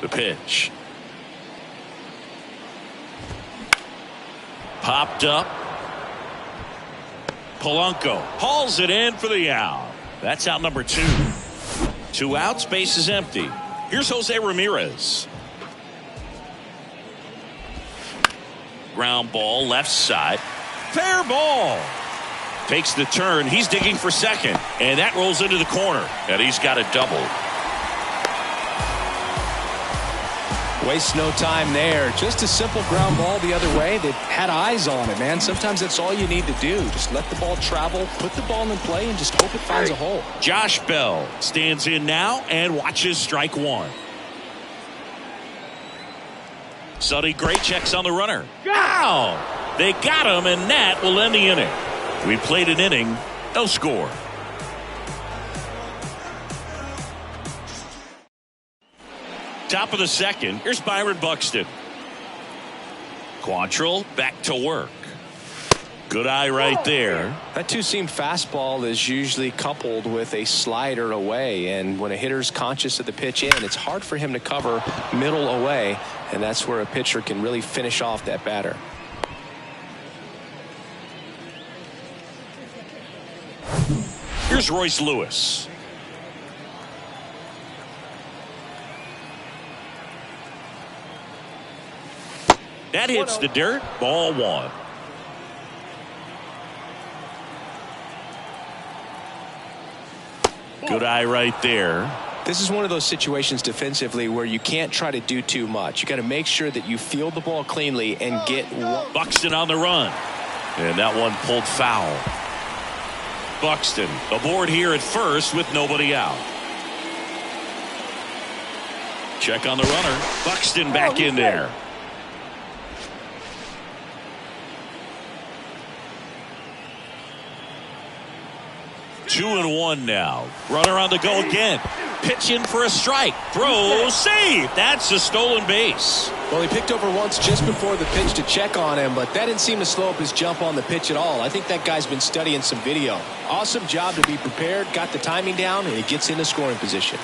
The pitch. Popped up. Polanco hauls it in for the out. That's out number 2. 2 outs, base is empty. Here's Jose Ramirez. Ground ball, left side. Fair ball. Takes the turn. He's digging for second. And that rolls into the corner. And he's got a double. Wastes no time there. Just a simple ground ball the other way that had eyes on it, man. Sometimes that's all you need to do. Just let the ball travel, put the ball in play, and just hope it finds a hole. Josh Bell stands in now and watches strike 1. Sonny Gray checks on the runner. Ow! They got him, and that will end the inning. We played an inning, no score. Top of the second, here's Byron Buxton. Quantrill back to work. Good eye right there. That two-seam fastball is usually coupled with a slider away, and when a hitter's conscious of the pitch in, it's hard for him to cover middle away, and that's where a pitcher can really finish off that batter. Here's Royce Lewis. That hits the dirt. Ball 1. Good eye right there. This is one of those situations defensively where you can't try to do too much. You got to make sure that you field the ball cleanly and get Buxton on the run. And that one pulled foul. Buxton aboard here at first with nobody out. Check on the runner. Buxton back in there. Two and 1 now. Runner on the go again. Pitching for a strike. Throw, save. That's a stolen base. Well, he picked over once just before the pitch to check on him, but that didn't seem to slow up his jump on the pitch at all. I think that guy's been studying some video. Awesome job to be prepared, got the timing down, and he gets into scoring position.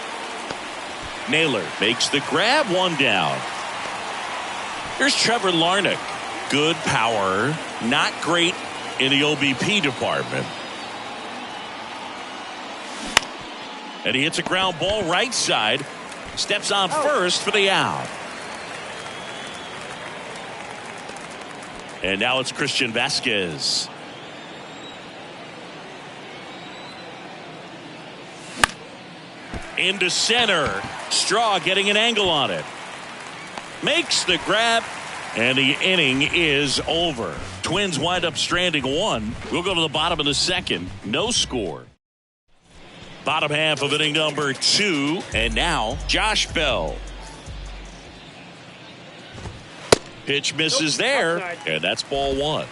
Naylor makes the grab, 1 down. Here's Trevor Larnach. Good power, not great in the OBP department. And he hits a ground ball right side. Steps on first for the out. And now it's Christian Vasquez. Into center. Straw getting an angle on it. Makes the grab. And the inning is over. Twins wind up stranding 1. We'll go to the bottom of the second. No score. Bottom half of inning number 2. And now Josh Bell. Pitch misses there. And that's ball 1.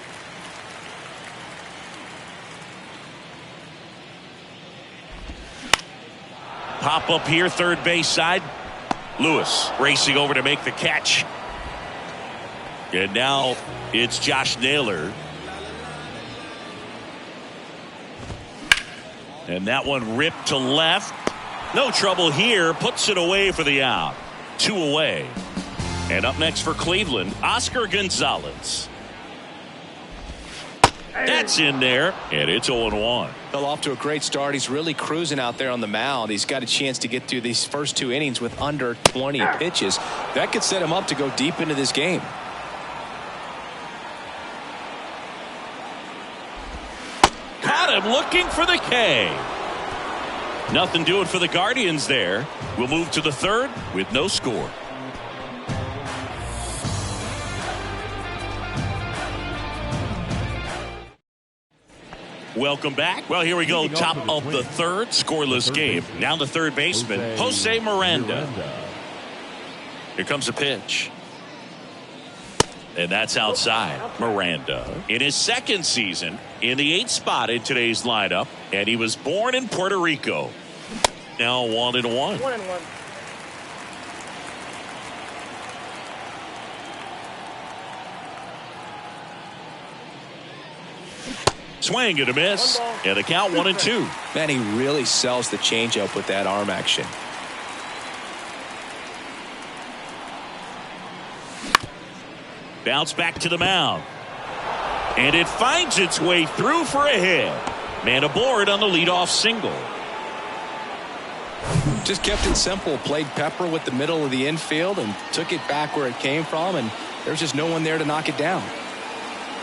Pop up here, third base side. Lewis racing over to make the catch. And now it's Josh Naylor. And that one ripped to left. No trouble here. Puts it away for the out. 2 away. And up next for Cleveland, Oscar Gonzalez. That's in there. And it's 0-1. Fell off to a great start. He's really cruising out there on the mound. He's got a chance to get through these first 2 innings with under 20 pitches. That could set him up to go deep into this game. Caught him looking for the K. Nothing doing for the Guardians there. We'll move to the third with no score. Welcome back. Well, here we go. Top of the third, scoreless game. Now the third baseman, Jose Miranda. Here comes a pitch. And that's outside. Miranda in his second season in the 8th spot in today's lineup. And he was born in Puerto Rico. Now 1-1. 1-1. Swing and a miss. And the count 1-2. Man, he really sells the changeup with that arm action. Bounce back to the mound. And it finds its way through for a hit. Man aboard on the leadoff single. Just kept it simple. Played pepper with the middle of the infield and took it back where it came from, and there's just no one there to knock it down.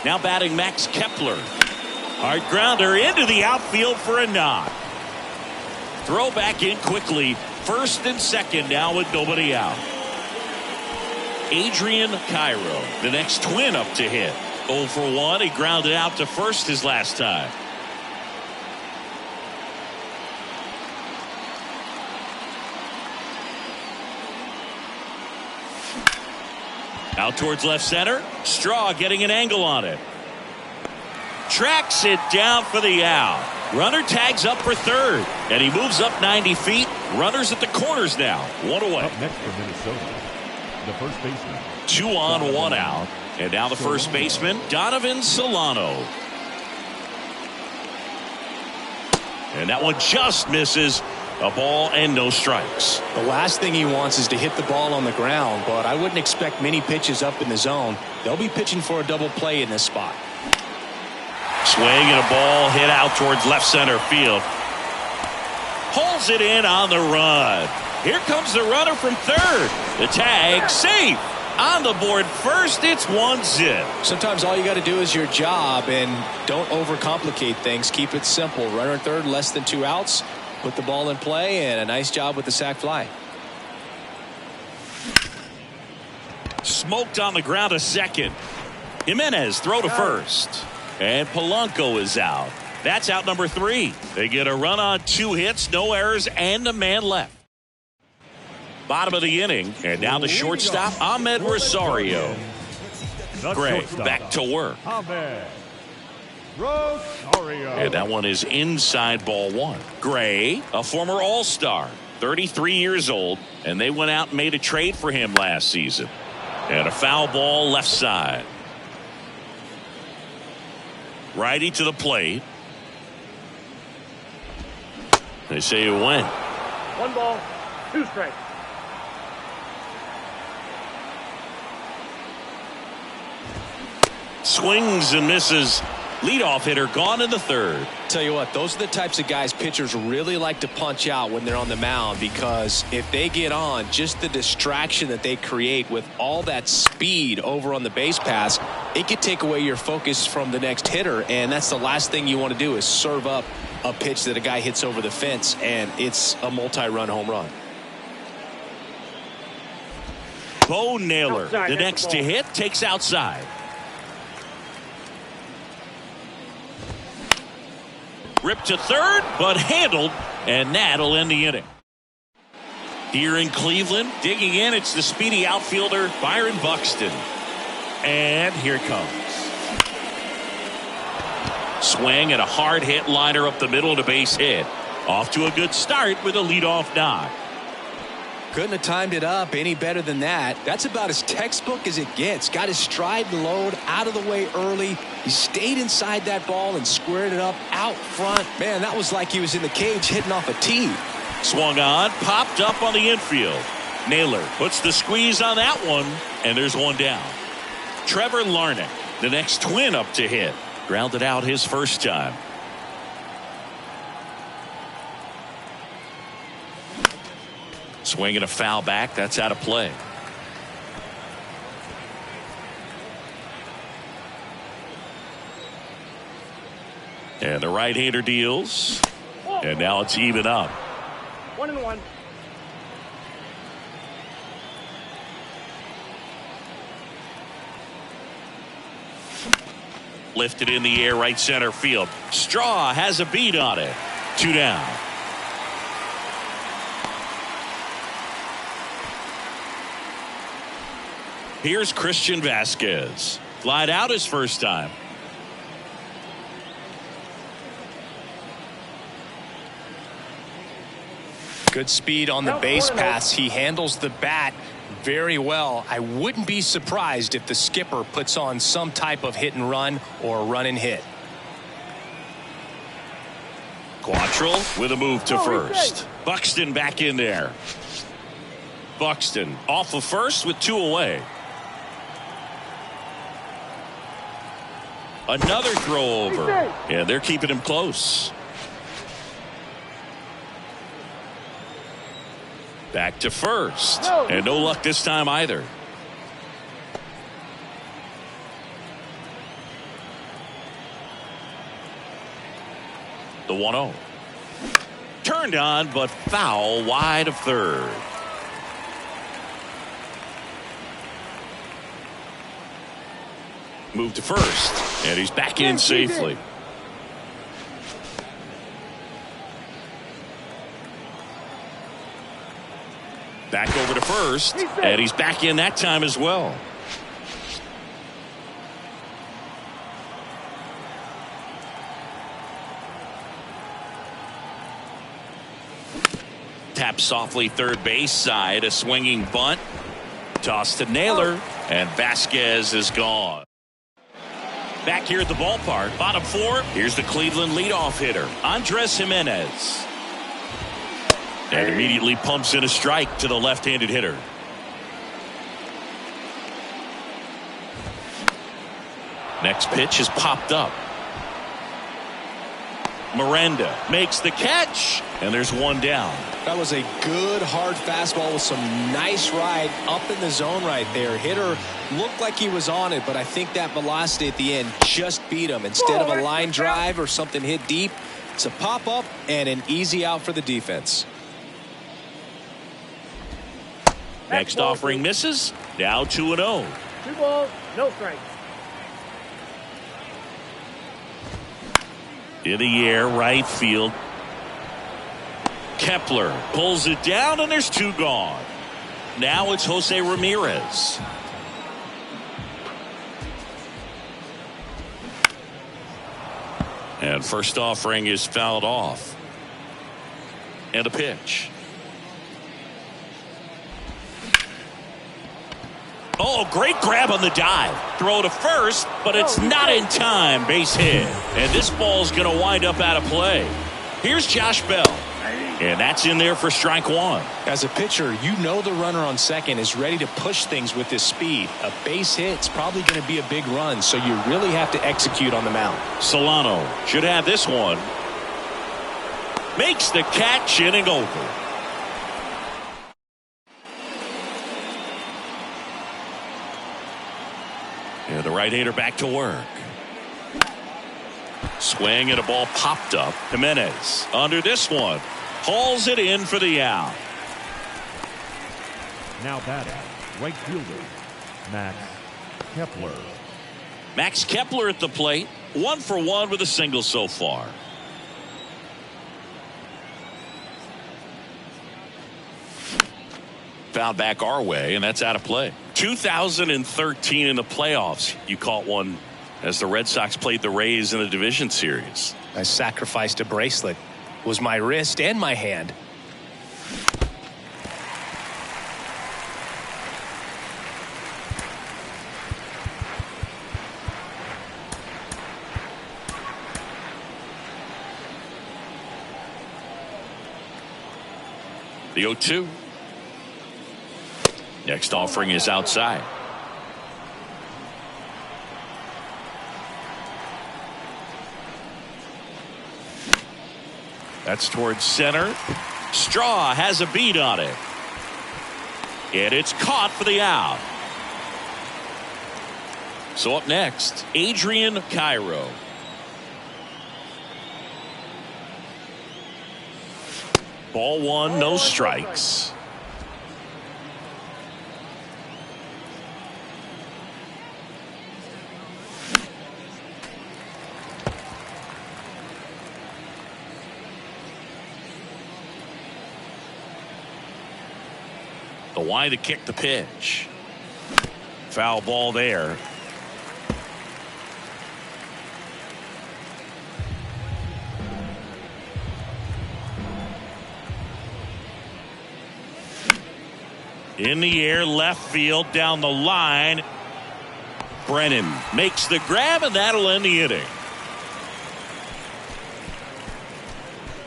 Now batting Max Kepler. Hard grounder into the outfield for a knock. Throw back in quickly. First and second now with nobody out. Adrian Cairo, the next Twin up to hit. 0 for 1. He grounded out to first his last time. Out towards left center. Straw getting an angle on it. Tracks it down for the out. Runner tags up for third. And he moves up 90 feet. Runners at the corners now. One away. Up next for Minnesota, the first baseman. 2 on, 1 out. And now the first baseman, Donovan Solano. And that one just misses. A ball and no strikes. The last thing he wants is to hit the ball on the ground, but I wouldn't expect many pitches up in the zone. They'll be pitching for a double play in this spot. Swing and a ball hit out towards left center field. Pulls it in on the run. Here comes the runner from third. The tag safe. On the board first, it's 1-zip. Sometimes all you got to do is your job and don't overcomplicate things. Keep it simple. Runner at third, less than 2 outs. Put the ball in play, and a nice job with the sac fly. Smoked on the ground a second. Jimenez throw to first. And Polanco is out. That's out number 3. They get a run on 2 hits, no errors, and a man left. Bottom of the inning, and now the shortstop, Ahmed Rosario. Gray back to work. Ahmed Rosario. And that one is inside ball 1. Gray, a former All-Star, 33 years old, and they went out and made a trade for him last season. And a foul ball left side. Righty to the plate. They say it went. 1 ball, 2 strikes. Swings and misses. Leadoff hitter gone in the third. Tell you what, those are the types of guys pitchers really like to punch out when they're on the mound, because if they get on, just the distraction that they create with all that speed over on the base pass, it could take away your focus from the next hitter, and that's the last thing you want to do is serve up a pitch that a guy hits over the fence, and it's a multi-run home run. Bo Naylor, Outside, the next to hit, takes outside. Ripped to third, but handled, and that'll end the inning. Here in Cleveland, digging in, it's the speedy outfielder Byron Buxton. And here it comes. Swing and a hard hit liner up the middle to base hit. Off to a good start with a leadoff knock. Couldn't have timed it up any better than that. That's about as textbook as it gets. Got his stride and load out of the way early. He stayed inside that ball and squared it up out front. Man, that was like he was in the cage hitting off a tee. Swung on, popped up on the infield. Naylor puts the squeeze on that one, and there's one down. Trevor Larnach, the next Twin up to hit. Grounded out his first time. Swinging a foul back. That's out of play. And the right-hander deals. And now it's even up. 1-1. Lifted in the air, right center field. Straw has a beat on it. 2 down. Here's Christian Vasquez. Flied out his first time. Good speed on the base pass. He handles the bat very well. I wouldn't be surprised if the skipper puts on some type of hit and run or run and hit. Quantrill with a move to first. Buxton back in there. Buxton off of first with 2 away. Another throw over, and they're keeping him close. Back to first, and no luck this time either. The 1-0. Turned on, but foul wide of third. Move to first, and he's back in safely. Back over to first, and he's back in that time as well. Tap softly third base side, a swinging bunt. Toss to Naylor, and Vasquez is gone. Back here at the ballpark, bottom 4, here's the Cleveland leadoff hitter, Andres Jimenez. And immediately pumps in a strike to the left-handed hitter. Next pitch is popped up. Miranda makes the catch, and there's one down. That was a good hard fastball with some nice ride up in the zone right there. Hitter looked like he was on it, but I think that velocity at the end just beat him. Instead of a line drive or something hit deep, it's a pop up and an easy out for the defense. Next offering misses. Now 2-0. 2 balls, no strikes. In the air, right field. Kepler pulls it down, and there's 2 gone. Now it's Jose Ramirez. And first offering is fouled off. And a pitch. Oh, great grab on the dive. Throw to first, but it's not in time. Base hit. And this ball's going to wind up out of play. Here's Josh Bell. And that's in there for strike 1. As a pitcher, you know the runner on second is ready to push things with his speed. A base hit's probably going to be a big run, so you really have to execute on the mound. Solano should have this one. Makes the catch, inning over. And the right-hander back to work. Swing and a ball popped up. Jimenez under this one. Hauls it in for the out. Now batting, right fielder, Max Kepler. Max Kepler at the plate. 1 for 1 with a single so far. Fouled back our way, and that's out of play. 2013 in the playoffs, you caught one as the Red Sox played the Rays in the division series. I sacrificed a bracelet. It was my wrist and my hand. The 0-2. Next offering is outside. That's towards center. Straw has a beat on it. And it's caught for the out. So up next, Adrian Cairo. Ball 1, no strikes. The wind to kick the pitch. Foul ball there. In the air, left field, down the line. Brennan makes the grab, and that'll end the inning.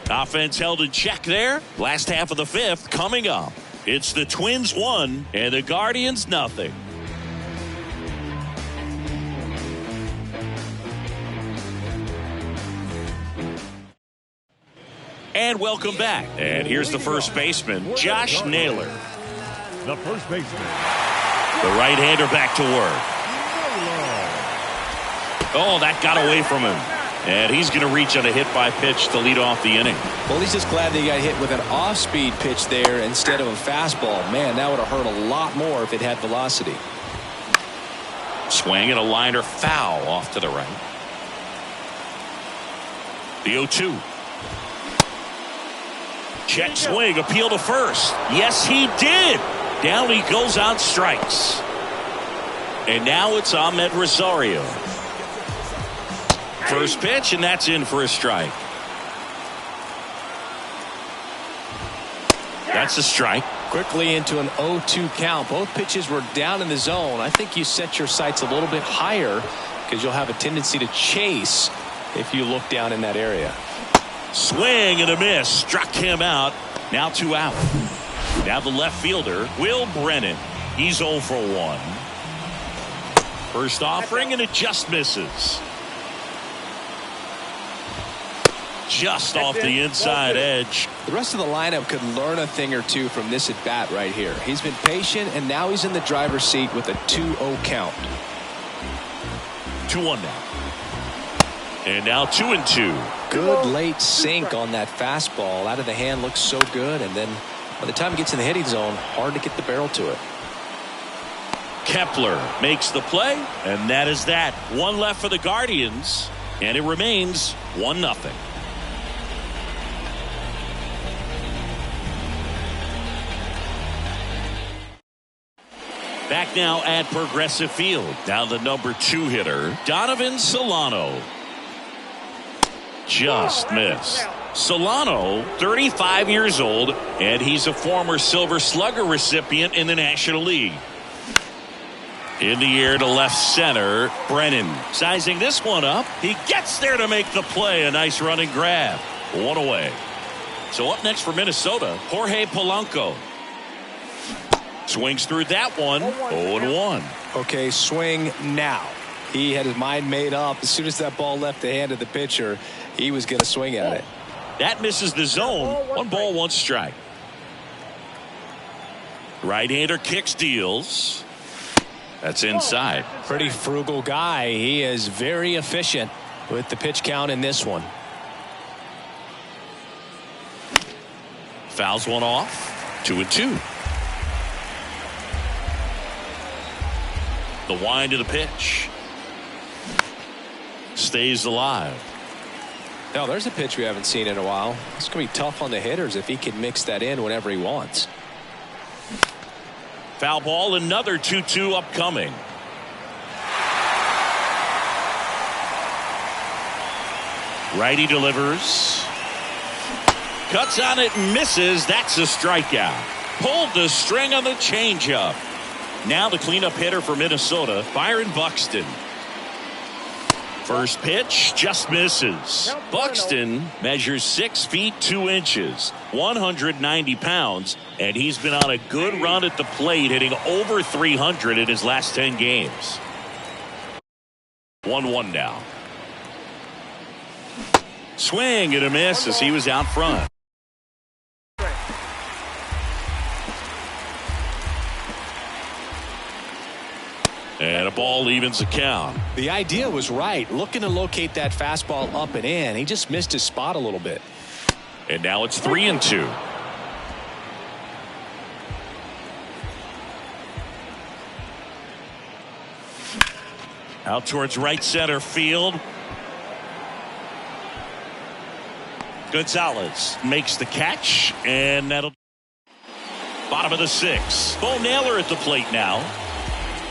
Offense held in check there. Last half of the fifth coming up. It's the Twins 1 and the Guardians nothing. And welcome back. And here's the first baseman, Josh Naylor. The first baseman. The right-hander back to work. Oh, that got away from him. And he's going to reach on a hit-by pitch to lead off the inning. Well, he's just glad that he got hit with an off-speed pitch there instead of a fastball. Man, that would have hurt a lot more if it had velocity. Swing and a liner foul off to the right. The 0-2. Check swing, appeal to first. Yes, he did. Down he goes on strikes. And now it's Ahmed Rosario. First pitch, and that's in for a strike. That's a strike. Quickly into an 0-2 count. Both pitches were down in the zone. I think you set your sights a little bit higher because you'll have a tendency to chase if you look down in that area. Swing and a miss. Struck him out. Now 2 out. Now the left fielder, Will Brennan. He's 0 for 1. First offering, and it just misses. Just off the inside edge. The rest of the lineup could learn a thing or two from this at bat right here. He's been patient, and now he's in the driver's seat with a 2-0 count. 2-1 now. And now 2-2. Good late sink on that fastball. Out of the hand, looks so good, and then by the time it gets in the hitting zone, hard to get the barrel to it. Kepler makes the play, and that is that. One left for the Guardians, and it remains 1-0. Back now at Progressive Field. Now the number 2 hitter, Donovan Solano. Just missed. Solano, 35 years old, and he's a former Silver Slugger recipient in the National League. In the air to left center, Brennan sizing this one up. He gets there to make the play. A nice running grab. 1 away. So up next for Minnesota, Jorge Polanco. Swings through that one. 0-1. Okay, swing now. He had his mind made up. As soon as that ball left the hand of the pitcher, he was going to swing at it. That misses the zone. 1 ball, 1 strike. Right-hander kicks, deals. That's inside. Pretty frugal guy. He is very efficient with the pitch count in this one. Fouls one off. 2-2. The wind of the pitch. Stays alive. Now there's a pitch we haven't seen in a while. It's going to be tough on the hitters if he can mix that in whenever he wants. Foul ball, another 2-2 upcoming. Righty delivers. Cuts on it and misses. That's a strikeout. Pulled the string on the changeup. Now the cleanup hitter for Minnesota, Byron Buxton. First pitch just misses. Buxton measures 6 feet 2 inches, 190 pounds, and he's been on a good run at the plate, hitting over 300 in his last 10 games. 1-1 now. Swing and a miss as he was out front. And a ball evens the count. The idea was right. Looking to locate that fastball up and in. He just missed his spot a little bit. And now it's 3-2. Out towards right center field. Gonzalez makes the catch, and that'll bottom of the 6th. Bo Naylor at the plate now.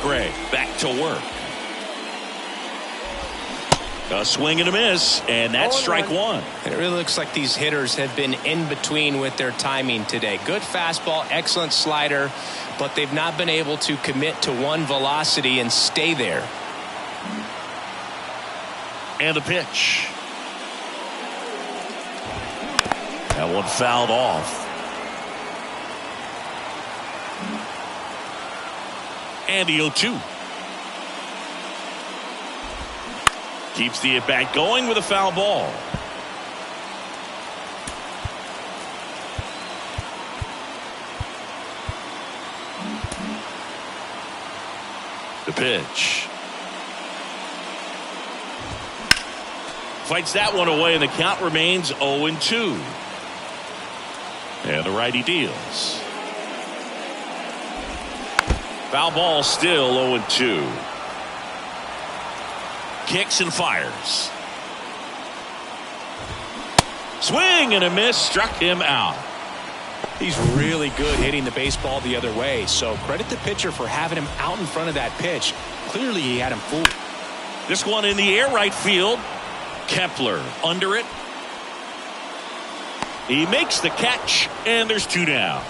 Gray back to work. A swing and a miss, and that's strike 1. It really looks like these hitters have been in between with their timing today. Good fastball, excellent slider, but they've not been able to commit to one velocity and stay there. And the pitch. That one fouled off. And the 0-2. Keeps the at-bat going with a foul ball. The pitch. Fights that one away, and the count remains 0-2. And the righty deals. Foul ball, still 0-2. Kicks and fires. Swing and a miss, struck him out. He's really good hitting the baseball the other way, so credit the pitcher for having him out in front of that pitch. Clearly he had him fooled. This one in the air, right field. Kepler under it. He makes the catch, and there's 2 down.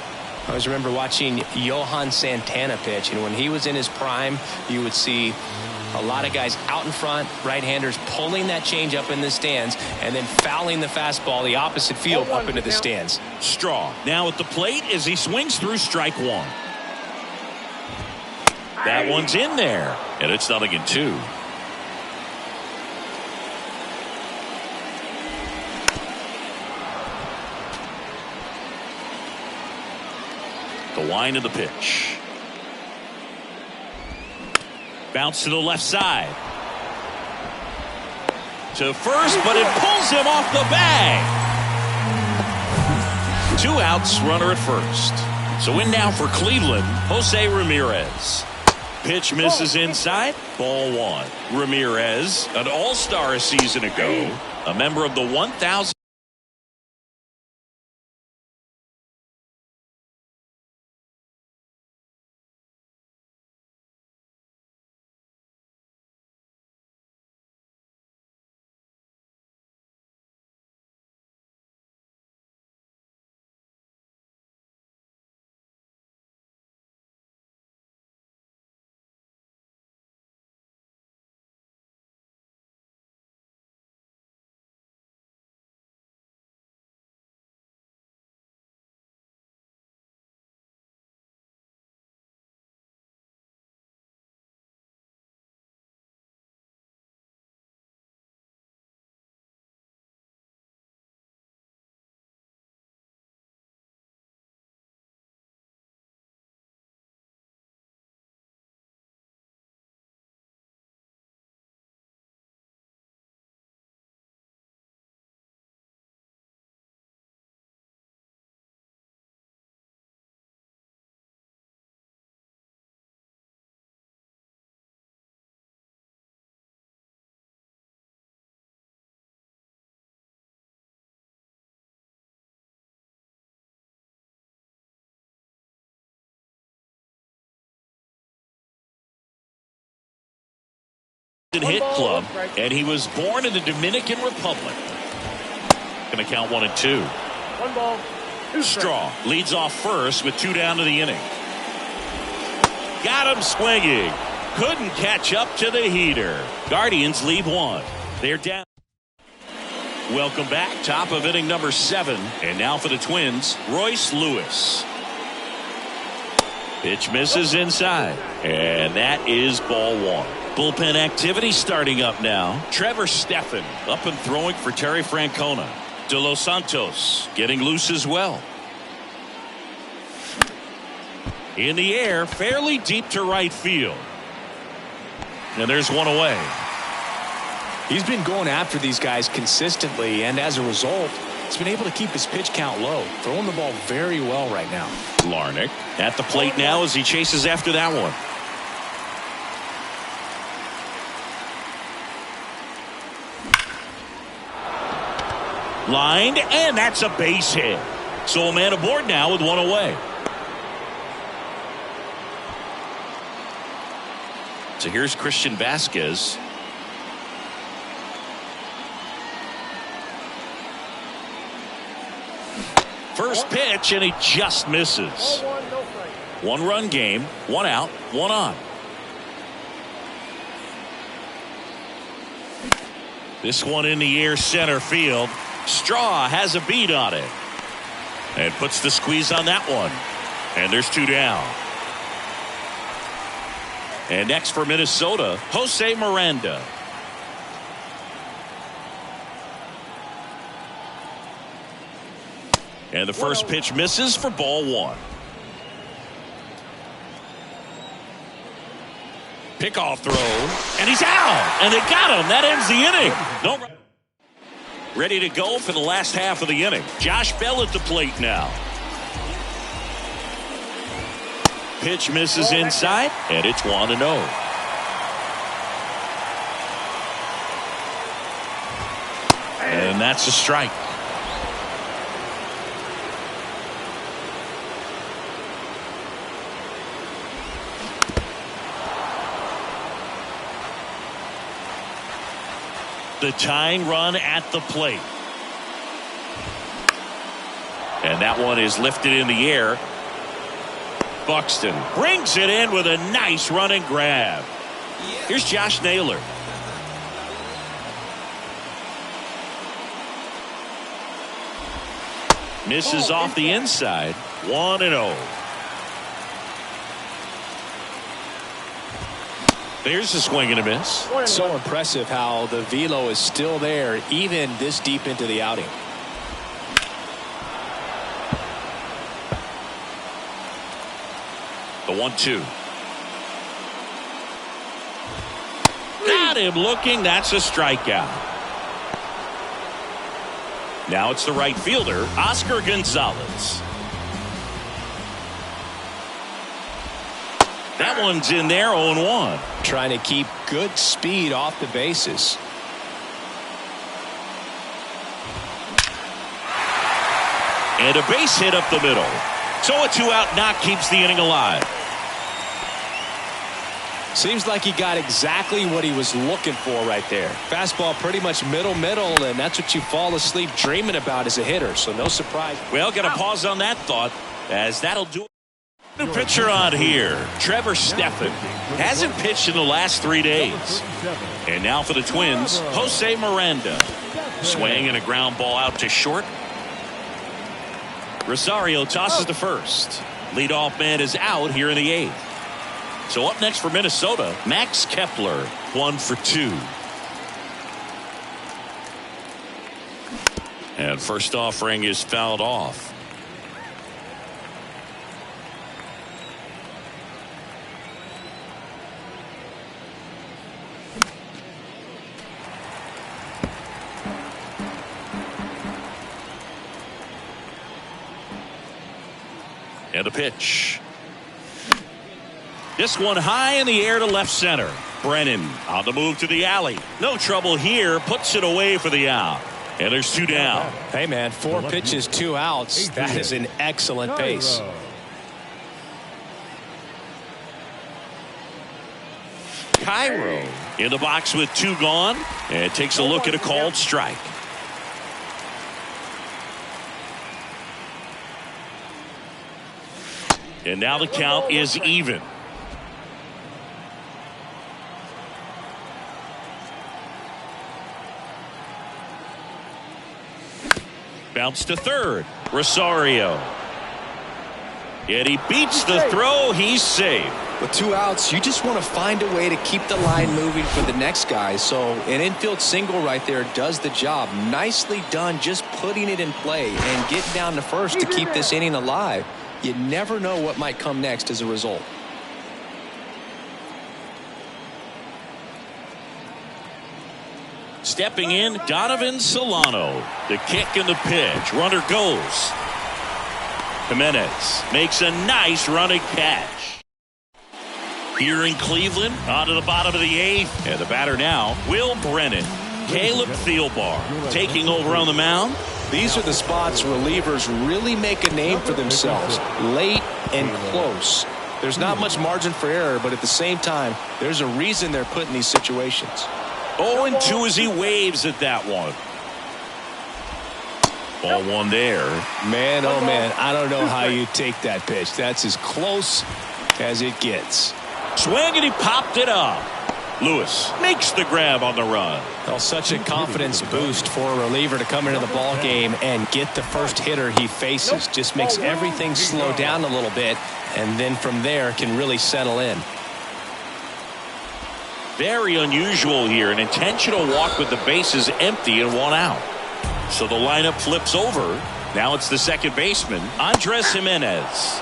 I always remember watching Johan Santana pitch, and when he was in his prime, you would see a lot of guys out in front, right-handers pulling that change up in the stands, and then fouling the fastball the opposite field up into the stands. Straw now at the plate as he swings through strike 1. That one's in there, and it's 0-2. The wind of the pitch. Bounce to the left side. To first, but it pulls him off the bag. 2 outs, runner at first. So in now for Cleveland, Jose Ramirez. Pitch misses inside, ball 1. Ramirez, an all-star a season ago, a member of the 1,000. Hit club, and he was born in the Dominican Republic. Gonna count 1-2. 1 ball, 2 Straw leads off first with 2 down to the inning. Got him swinging. Couldn't catch up to the heater. Guardians lead 1. They're down. Welcome back. Top of inning number 7. And now for the Twins, Royce Lewis. Pitch misses inside. And that is ball 1. Bullpen activity starting up now. Trevor Stephan up and throwing for Terry Francona. De Los Santos getting loose as well. In the air, fairly deep to right field. And there's one away. He's been going after these guys consistently, and as a result, he's been able to keep his pitch count low, throwing the ball very well right now. Larnach at the plate now as he chases after that one. Lined, and that's a base hit. So a man aboard now with 1 away. So here's Christian Vasquez. First pitch, and he just misses. 1-run game, 1 out, 1 on. This one in the air center field. Straw has a beat on it. And puts the squeeze on that one. And there's 2 down. And next for Minnesota, Jose Miranda. And the first pitch misses for ball 1. Pickoff throw, and he's out, and they got him. That ends the inning. No, ready to go for the last half of the inning. Josh Bell at the plate now. Pitch misses inside, and it's 1-0. And that's a strike. The tying run at the plate. And that one is lifted in the air. Buxton brings it in with a nice running grab. Here's Josh Naylor. Misses off the inside. 1-0. There's a swing and a miss. So impressive how the velo is still there even this deep into the outing. The 1-2. Got him looking. That's a strikeout. Now it's the right fielder, Oscar Gonzalez. That one's in there, 0-1. Trying to keep good speed off the bases. And a base hit up the middle. So a 2-out knock keeps the inning alive. Seems like he got exactly what he was looking for right there. Fastball pretty much middle, and that's what you fall asleep dreaming about as a hitter, so no surprise. Well, got to pause on that thought, as that'll do it. New pitcher on here, Trevor Stephan. Hasn't pitched in the last 3 days. And now for the Twins, Jose Miranda. Swing and a ground ball out to short. Rosario tosses to first. Leadoff man is out here in the 8th. So up next for Minnesota, Max Kepler, 1 for 2. And first offering is fouled off. And a pitch. This one high in the air to left center. Brennan on the move to the alley. No trouble here. Puts it away for the out. And there's 2 down. Hey, man, 4 pitches, 2 outs. That is an excellent pace. Cairo in the box with 2 gone. And takes a look at a called strike. And now the count is even. Bounce to third. Rosario. And he beats the throw. He's safe. With 2 outs, you just want to find a way to keep the line moving for the next guy. So an infield single right there does the job. Nicely done, just putting it in play and getting down to first to keep this inning alive. You never know what might come next as a result. Stepping in, Donovan Solano. The kick and the pitch. Runner goes. Jimenez makes a nice running catch. Here in Cleveland, onto the bottom of the 8th. And the batter now, Will Brennan. Caleb Thielbar taking over on the mound. These are the spots relievers really make a name for themselves. Late and close. There's not much margin for error, but at the same time, there's a reason they're put in these situations. 0-2 as he waves at that one. Ball 1 there. Man, oh man, I don't know how you take that pitch. That's as close as it gets. Swing and he popped it up. Lewis makes the grab on the run. Well, such a confidence boost for a reliever to come into the ball game and get the first hitter he faces. Just makes everything slow down a little bit, and then from there can really settle in. Very unusual here. An intentional walk with the bases empty and one out. So the lineup flips over. Now it's the second baseman, Andres Jimenez.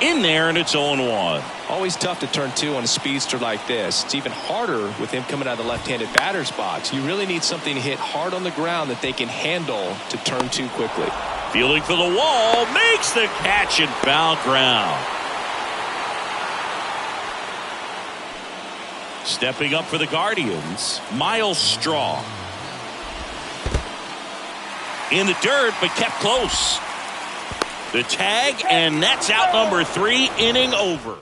In there, and it's 0-1. Always tough to turn two on a speedster like this. It's even harder with him coming out of the left-handed batter's box. You really need something to hit hard on the ground that they can handle to turn two quickly. Fielding for the wall, makes the catch and foul ground. Stepping up for the Guardians, Miles Straw. In the dirt, but kept close. The tag, and that's out number 3, inning over.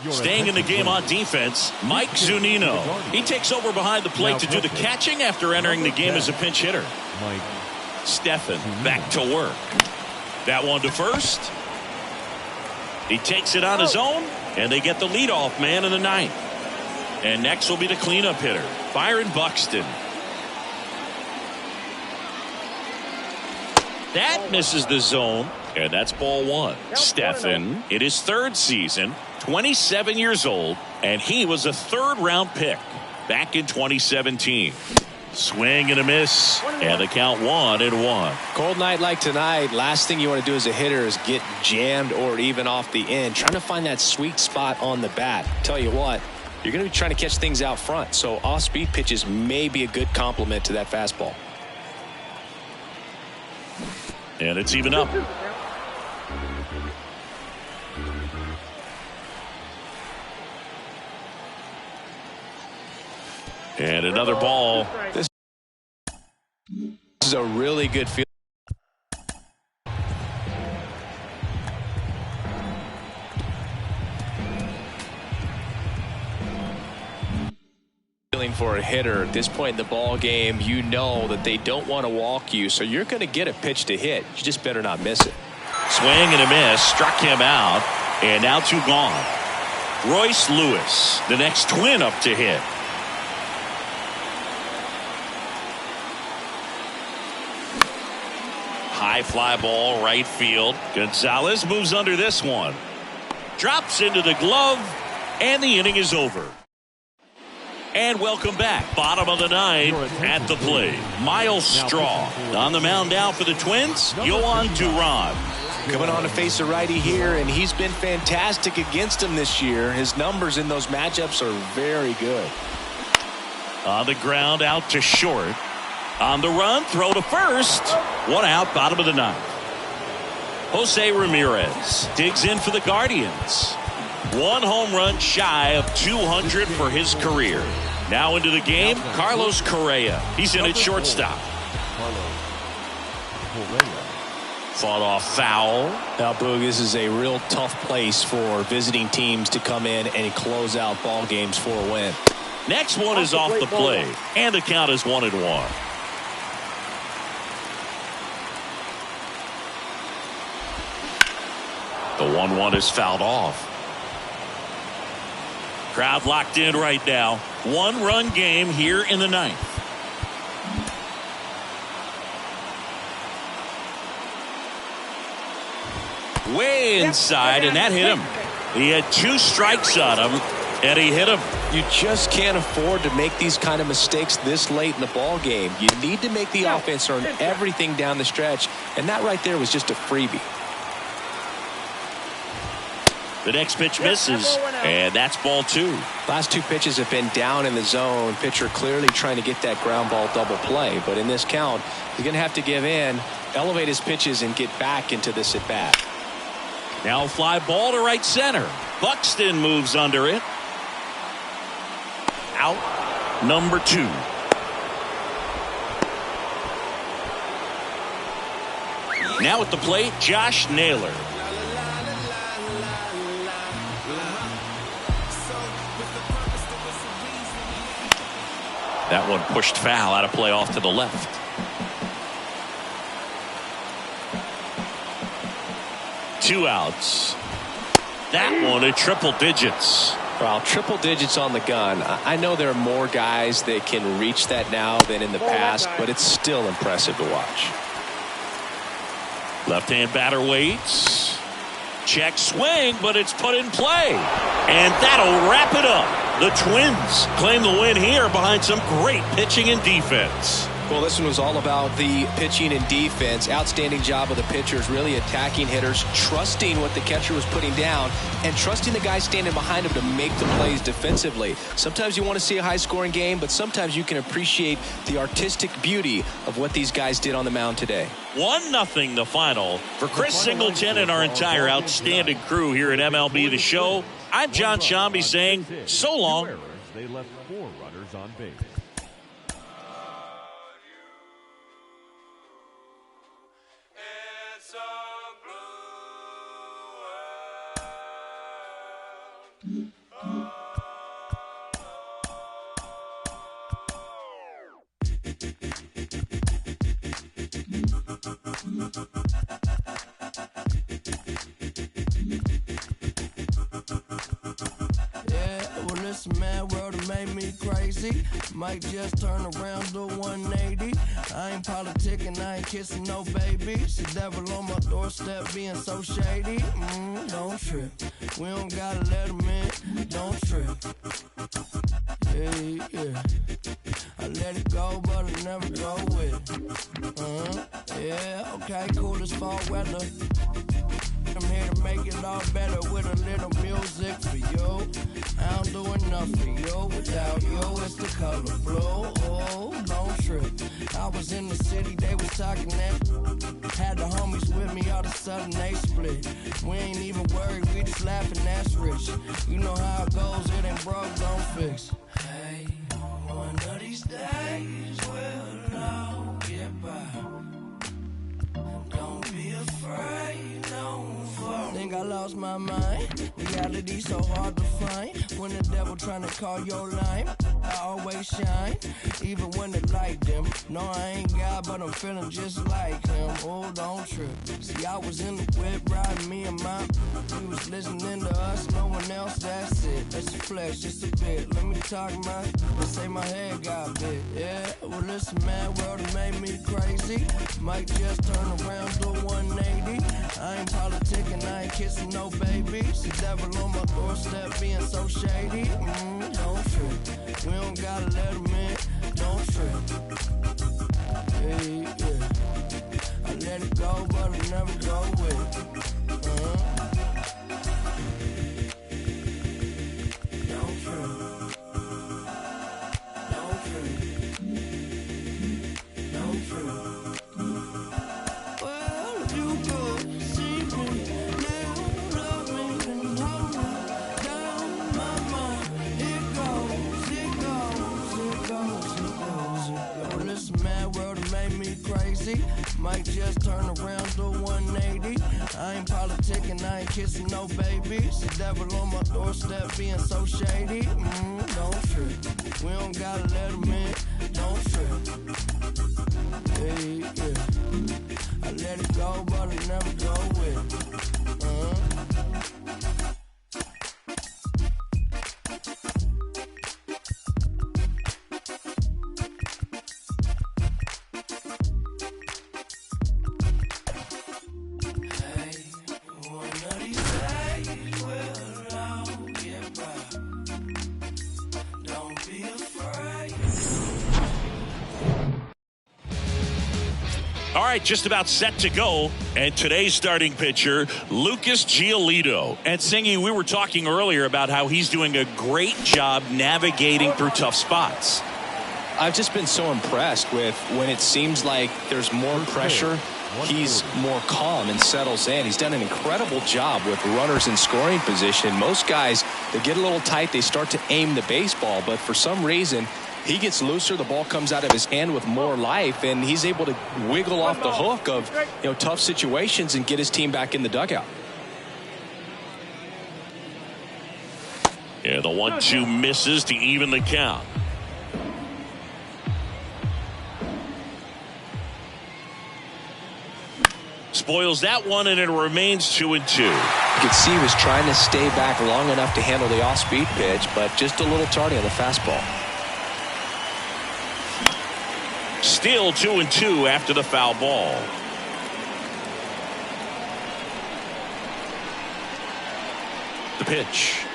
Staying in the game on defense, Mike Zunino. He takes over behind the plate to do the catching after entering the game as a pinch hitter. Stephan back to work. That one to first. He takes it on his own, and they get the leadoff man in the ninth. And next will be the cleanup hitter, Byron Buxton. That misses the zone, and that's ball one. Stephan, in his third season, 27 years old, and he was a third-round pick back in 2017. Swing and a miss, and the count 1-1. Cold night like tonight, last thing you want to do as a hitter is get jammed or even off the end. Trying to find that sweet spot on the bat. Tell you what, you're going to be trying to catch things out front, so off-speed pitches may be a good complement to that fastball. And it's even up. And another ball. This is a really good feel. For a hitter at this point in the ball game, you know that they don't want to walk you, so you're going to get a pitch to hit. You just better not miss it. Swing and a miss, struck him out, and now 2 gone. Royce Lewis, the next twin up to hit. High fly ball, right field. Gonzalez moves under this one. Drops into the glove, and the inning is over. And welcome back. Bottom of the ninth at the plate. Miles Straw on the mound now for the Twins. Yohan Duran. Coming on to face a righty here, and he's been fantastic against him this year. His numbers in those matchups are very good. On the ground, out to short. On the run, throw to first. 1 out, bottom of the ninth. Jose Ramirez digs in for the Guardians. 1 home run shy of 200 for his career. Now into the game, Carlos Correa. He's in at shortstop. Fought off foul. Now, Boog, this is a real tough place for visiting teams to come in and close out ball games for a win. Next one is off the plate, and the count is 1-1. The 1-1 is fouled off. Crowd locked in right now. 1-run game here in the ninth. Way inside, and that hit him. He had 2 strikes on him, and he hit him. You just can't afford to make these kind of mistakes this late in the ball game. You need to make the offense earn everything down the stretch, and that right there was just a freebie. The next pitch misses, and that's ball 2. Last 2 pitches have been down in the zone. Pitcher clearly trying to get that ground ball double play, but in this count, he's going to have to give in, elevate his pitches, and get back into this at bat. Now fly ball to right center. Buxton moves under it. Out number 2. Now at the plate, Josh Naylor. That one pushed foul, out of play off to the left. Two outs. That one at triple digits. Well, triple digits on the gun. I know there are more guys that can reach that now than in the past, but it's still impressive to watch. Left-hand batter waits. Check swing, but it's put in play. And that'll wrap it up. The Twins claim the win here behind some great pitching and defense. Well, this one was all about the pitching and defense. Outstanding job of the pitchers, really attacking hitters, trusting what the catcher was putting down, and trusting the guys standing behind him to make the plays defensively. Sometimes you want to see a high-scoring game, but sometimes you can appreciate the artistic beauty of what these guys did on the mound today. 1-0 the final. For Chris Singleton and our entire outstanding crew here at MLB The Show, I'm John Shambi saying so long. They left 4 runners on base. This mad world that made me crazy. Might just turn around to 180. I ain't politicking, I ain't kissing no babies. The devil on my doorstep being so shady. Don't trip. We don't gotta let him in. Don't trip. Yeah. I let it go, but I never go with it. Yeah, okay, cool as fall weather. I'm here to make it all better with a little music for you. I don't do enough for you. Without you, it's the color blue. Oh, don't trip. I was in the city, they was talking that. Had the homies with me, all of a sudden they split. We ain't even worried, we just laughing, that's rich. You know how it goes, it ain't broke, don't fix. Hey, one of these days we'll all get by. Don't be afraid, don't fall. Think I lost my mind. Reality so hard to find. When the devil trying to call your line, I always shine, even when the light dim. No, I ain't God, but I'm feeling just like him. Oh, don't trip. See, I was in the whip riding me and my. We was listening to us, no one else. That's it. Let's flex just a bit. Let me talk my. Let's say my head got big. Yeah. Well, this mad world that made me crazy. Might just turn around to 180. I ain't politicking, I ain't kissing no babies. The devil on my doorstep being so shady. Don't trip. We don't gotta let him in. Don't trip. Yeah. I let it go, but I never go with it. Don't trip. Don't trip. Don't trip. Well, if you could see me now, love me and hold me down my mind. It goes. This mad world that made me crazy. Might just turn around to 180. I ain't politicking, I ain't kissing no babies. The devil on my doorstep being so shady. Don't trip. We don't gotta let him in. Don't trip. Yeah. I let it go, but I never go with it. All right, just about set to go. And today's starting pitcher, Lucas Giolito. And Singy, we were talking earlier about how he's doing a great job navigating through tough spots. I've just been so impressed with when it seems like there's more pressure, he's more calm and settles in. He's done an incredible job with runners in scoring position. Most guys, they get a little tight, they start to aim the baseball, but for some reason, he gets looser, the ball comes out of his hand with more life, and he's able to wiggle off the hook of tough situations and get his team back in the dugout. Yeah, the 1-2 misses to even the count. spoils that one, and it remains 2-2. You could see he was trying to stay back long enough to handle the off-speed pitch, but just a little tardy on the fastball. Still 2-2 after the foul ball. The pitch.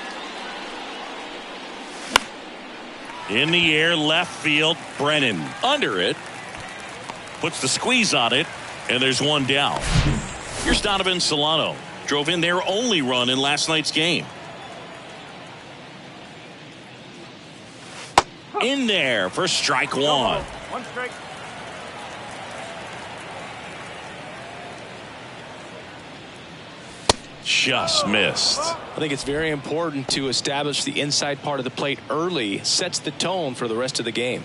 In the air, left field. Brennan under it. Puts the squeeze on it, and there's one down. Here's Donovan Solano. Drove in their only run in last night's game. In there for strike one. One strike. Just missed. I think it's very important to establish the inside part of the plate early. Sets the tone for the rest of the game.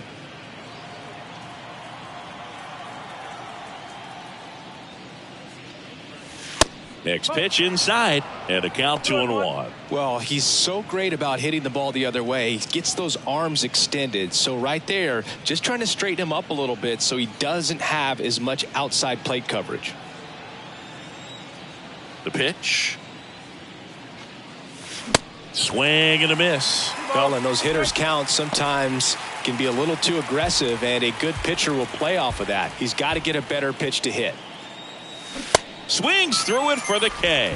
Next pitch inside, and a count 2-1. Well, he's so great about hitting the ball the other way. He gets those arms extended. So right there, just trying to straighten him up a little bit so he doesn't have as much outside plate coverage. The pitch. Swing and a miss. Well, and those hitters count sometimes can be a little too aggressive, and a good pitcher will play off of that. He's got to get a better pitch to hit. Swings through it for the K.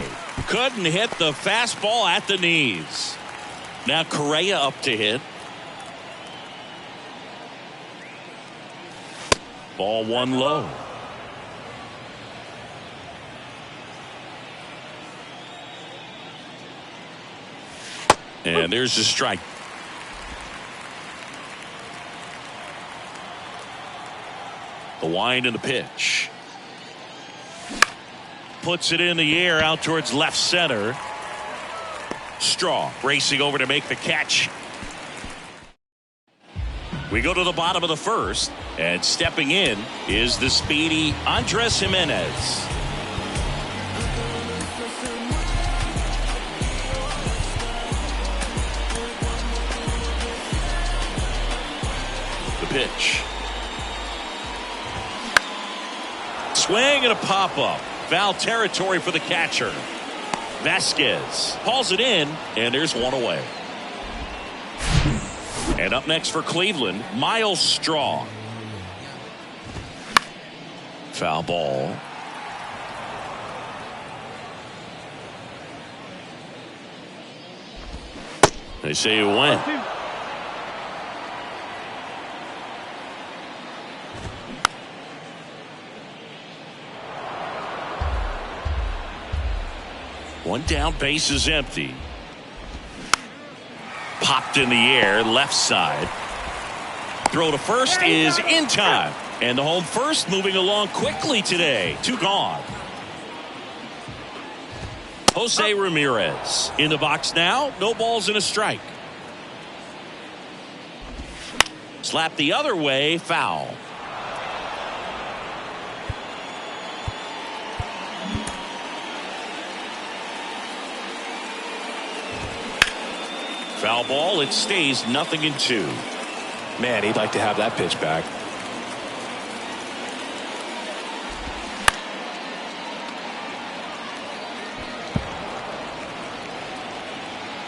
Couldn't hit the fastball at the knees. Now Correa up to hit. Ball one low. And there's a strike. The wind and the pitch. Puts it in the air out towards left center. Straw racing over to make the catch. We go to the bottom of the first, and stepping in is the speedy Andres Jimenez. The pitch. Swing and a pop-up. Foul territory for the catcher. Vasquez hauls it in, and there's one away. And up next for Cleveland, Miles Straw. Foul ball. They say it went. One down, base is empty. Popped in the air, left side. Throw to first is in time. And the home first moving along quickly today. Two gone. Jose Ramirez in the box now. No balls and a strike. Slap the other way, foul. Foul ball, it stays 0-2. Man, he'd like to have that pitch back.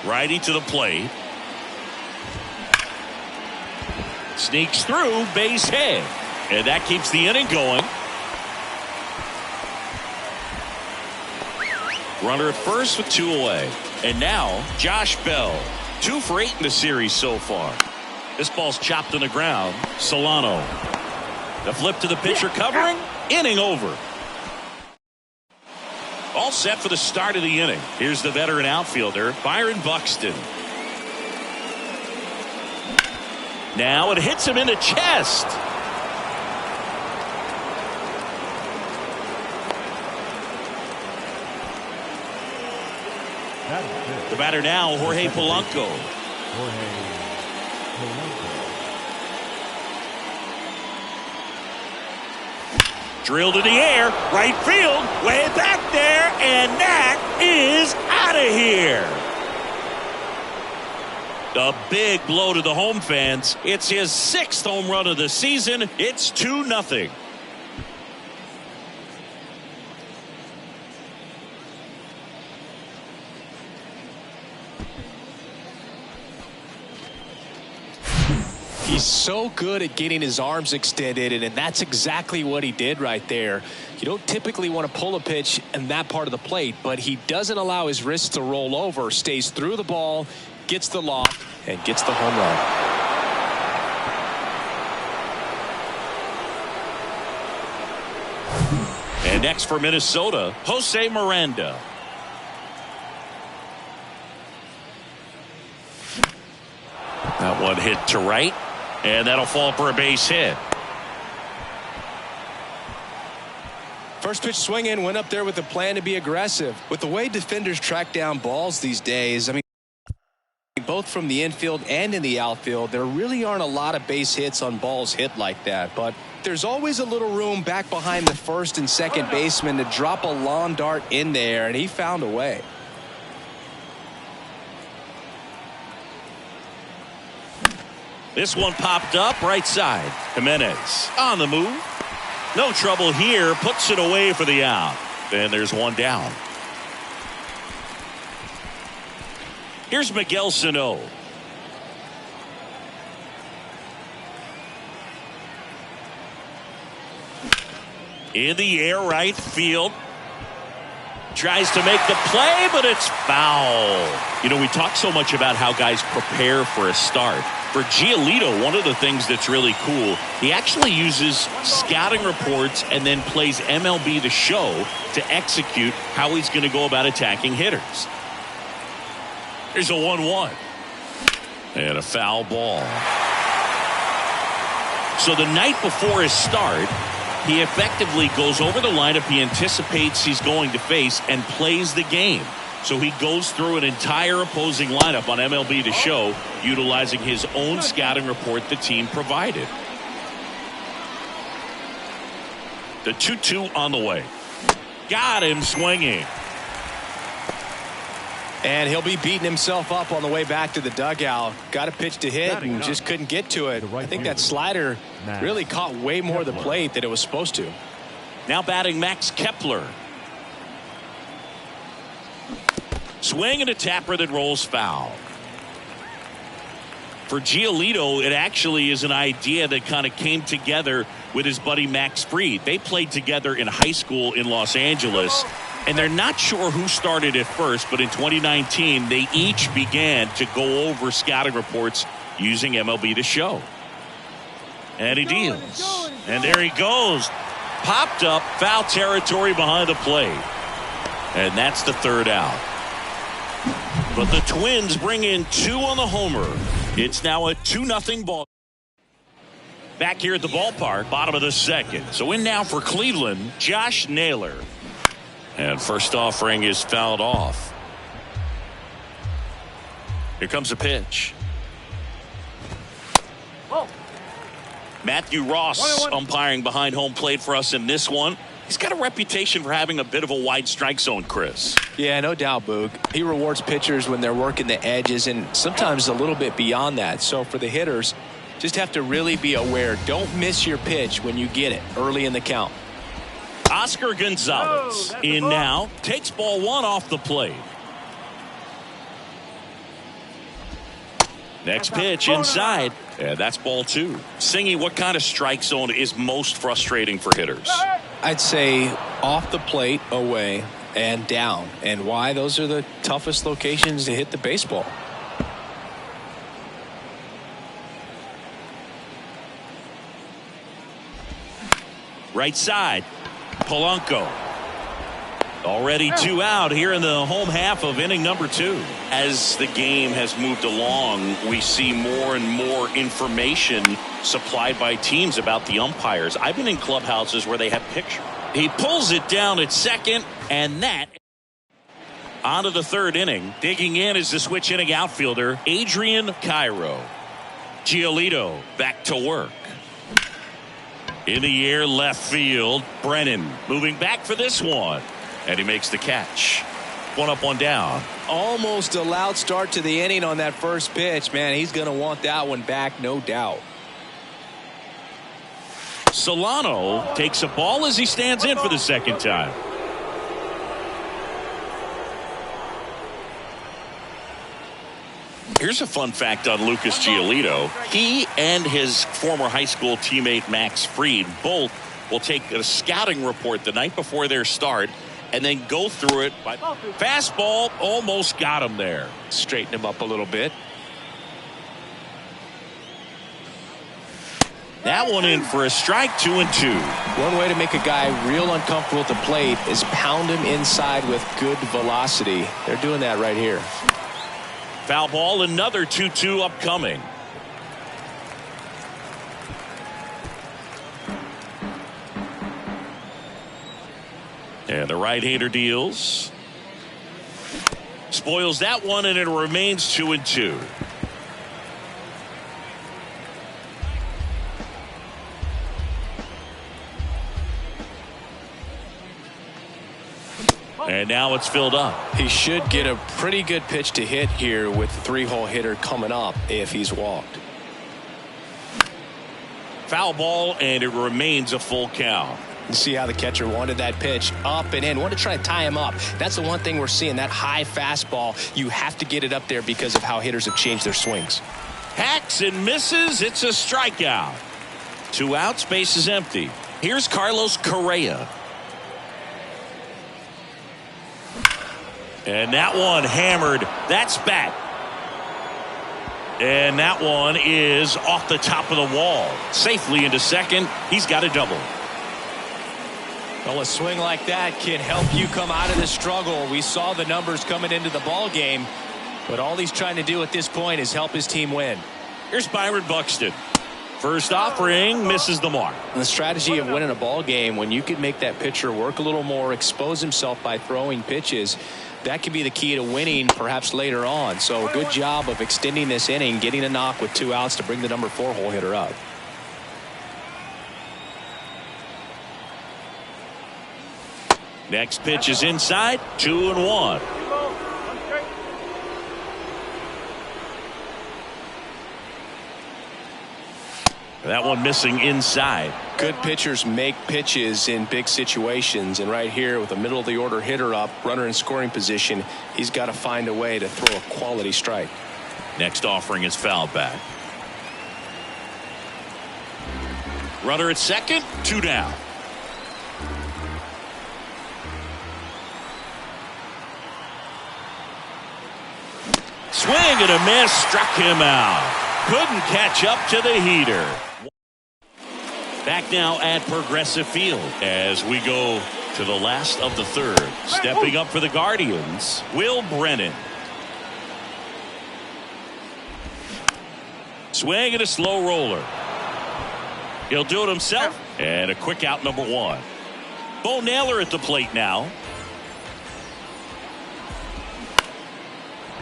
Righty to the plate. Sneaks through, base hit. And that keeps the inning going. Runner at first with two away. And now, Josh Bell. 2 for 8 in the series so far. This ball's chopped on the ground. Solano. The flip to the pitcher covering. Inning over. All set for the start of the inning. Here's the veteran outfielder, Byron Buxton. Now it hits him in the chest. The batter now, Jorge Polanco. Drilled in the air, right field, way back there, and that is out of here. A big blow to the home fans. It's his 6th home run of the season. It's 2-0. He's so good at getting his arms extended, and that's exactly what he did right there. You don't typically want to pull a pitch in that part of the plate, but he doesn't allow his wrists to roll over, stays through the ball, gets the loft, and gets the home run. And next for Minnesota, Jose Miranda. That one hit to right, and that'll fall for a base hit. First pitch swing in, went up there with a plan to be aggressive. With the way defenders track down balls these days, I mean, both from the infield and in the outfield, there really aren't a lot of base hits on balls hit like that. But there's always a little room back behind the first and second baseman to drop a lawn dart in there, and he found a way. This one popped up right side. Jimenez on the move. No trouble here. Puts it away for the out. And there's one down. Here's Miguel Sano. In the air, right field. Tries to make the play, but it's foul. You know, we talk so much about how guys prepare for a start. For Giolito, one of the things that's really cool, he actually uses scouting reports and then plays MLB The Show to execute how he's going to go about attacking hitters. Here's a 1-1. And a foul ball. So the night before his start, he effectively goes over the lineup he anticipates he's going to face and plays the game. So he goes through an entire opposing lineup on MLB The Show, utilizing his own scouting report the team provided. The 2-2 on the way. Got him swinging. And he'll be beating himself up on the way back to the dugout. Got a pitch to hit and just couldn't get to it. I think that slider really caught way more of the plate than it was supposed to. Now batting Max Kepler. Swing and a tapper that rolls foul. For Giolito, it actually is an idea that kind of came together with his buddy Max Fried. They played together in high school in Los Angeles, and they're not sure who started it first, but in 2019, they each began to go over scouting reports using MLB The Show. And he deals. And there he goes. Popped up, foul territory behind the plate. And that's the third out. But the Twins bring in 2 on the homer. It's now a 2-0 ball. Back here at the ballpark, bottom of the second. So in now for Cleveland, Josh Naylor. And first offering is fouled off. Here comes a pitch. Matthew Ross umpiring behind home plate for us in this one. He's got a reputation for having a bit of a wide strike zone, Chris. Yeah, no doubt, Boog. He rewards pitchers when they're working the edges and sometimes a little bit beyond that. So for the hitters, just have to really be aware. Don't miss your pitch when you get it early in the count. Oscar Gonzalez in now. Takes ball 1 off the plate. Next pitch inside. Yeah, that's ball 2. Singy, what kind of strike zone is most frustrating for hitters? I'd say off the plate, away, and down. And why? Those are the toughest locations to hit the baseball. Right side. Polanco. Already 2 out here in the home half of inning number 2. As the game has moved along, we see more and more information supplied by teams about the umpires. I've been in clubhouses where they have pictures. He pulls it down at second, and that on to the third inning. Digging in is the switch inning outfielder, Adrian Cairo. Giolito back to work. In the air, left field. Brennan moving back for this one. And he makes the catch. 1 up, 1 down. Almost a loud start to the inning on that first pitch. Man, he's going to want that one back, no doubt. Solano takes a ball as he stands in for the second time. Here's a fun fact on Lucas Giolito. He and his former high school teammate Max Fried both will take a scouting report the night before their start and then go through it. Fastball almost got him there. Straighten him up a little bit. That one in for a strike, 2-2. One way to make a guy real uncomfortable at the plate is pound him inside with good velocity. They're doing that right here. Foul ball, another 2-2 upcoming. And the right-hander deals. Spoils that one, and it remains 2-2. And now it's filled up. He should get a pretty good pitch to hit here with the 3-hole hitter coming up if he's walked. Foul ball, and it remains a full count. You see how the catcher wanted that pitch up and in. Wanted to try to tie him up. That's the one thing we're seeing, that high fastball. You have to get it up there because of how hitters have changed their swings. Hacks and misses. It's a strikeout. 2 outs, base is empty. Here's Carlos Correa. And that one hammered. That's back. And that one is off the top of the wall. Safely into second. He's got a double. Well, a swing like that can help you come out of the struggle. We saw the numbers coming into the ball game, but all he's trying to do at this point is help his team win. Here's Byron Buxton. First offering, misses the mark. And the strategy of winning a ball game, when you can make that pitcher work a little more, expose himself by throwing pitches, that could be the key to winning perhaps later on. So good job of extending this inning, getting a knock with 2 outs to bring the number 4-hole hitter up. Next pitch is inside, 2-1. That one missing inside. Good pitchers make pitches in big situations, and right here with a middle of the order hitter up, runner in scoring position, he's got to find a way to throw a quality strike. Next offering is fouled back. Runner at second, 2 down. Swing and a miss, struck him out. Couldn't catch up to the heater. Back now at Progressive Field as we go to the last of the third. Stepping up for the Guardians, Will Brennan. Swing and a slow roller. He'll do it himself. And a quick out, number 1. Bo Naylor at the plate now.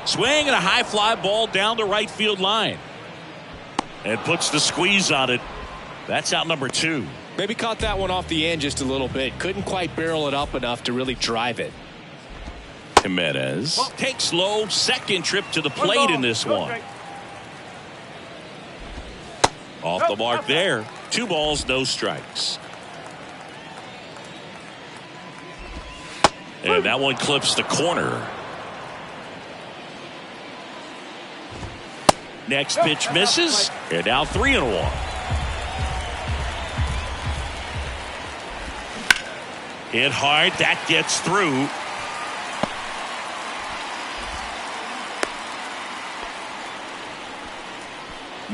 Swing and a high fly ball down the right field line. And puts the squeeze on it. That's out number 2. Maybe caught that one off the end just a little bit. Couldn't quite barrel it up enough to really drive it. Jimenez takes low, second trip to the plate in this one. Off the mark there. 2 balls, no strikes. And that one clips the corner. Next pitch misses. And now 3-1. Hit hard. That gets through.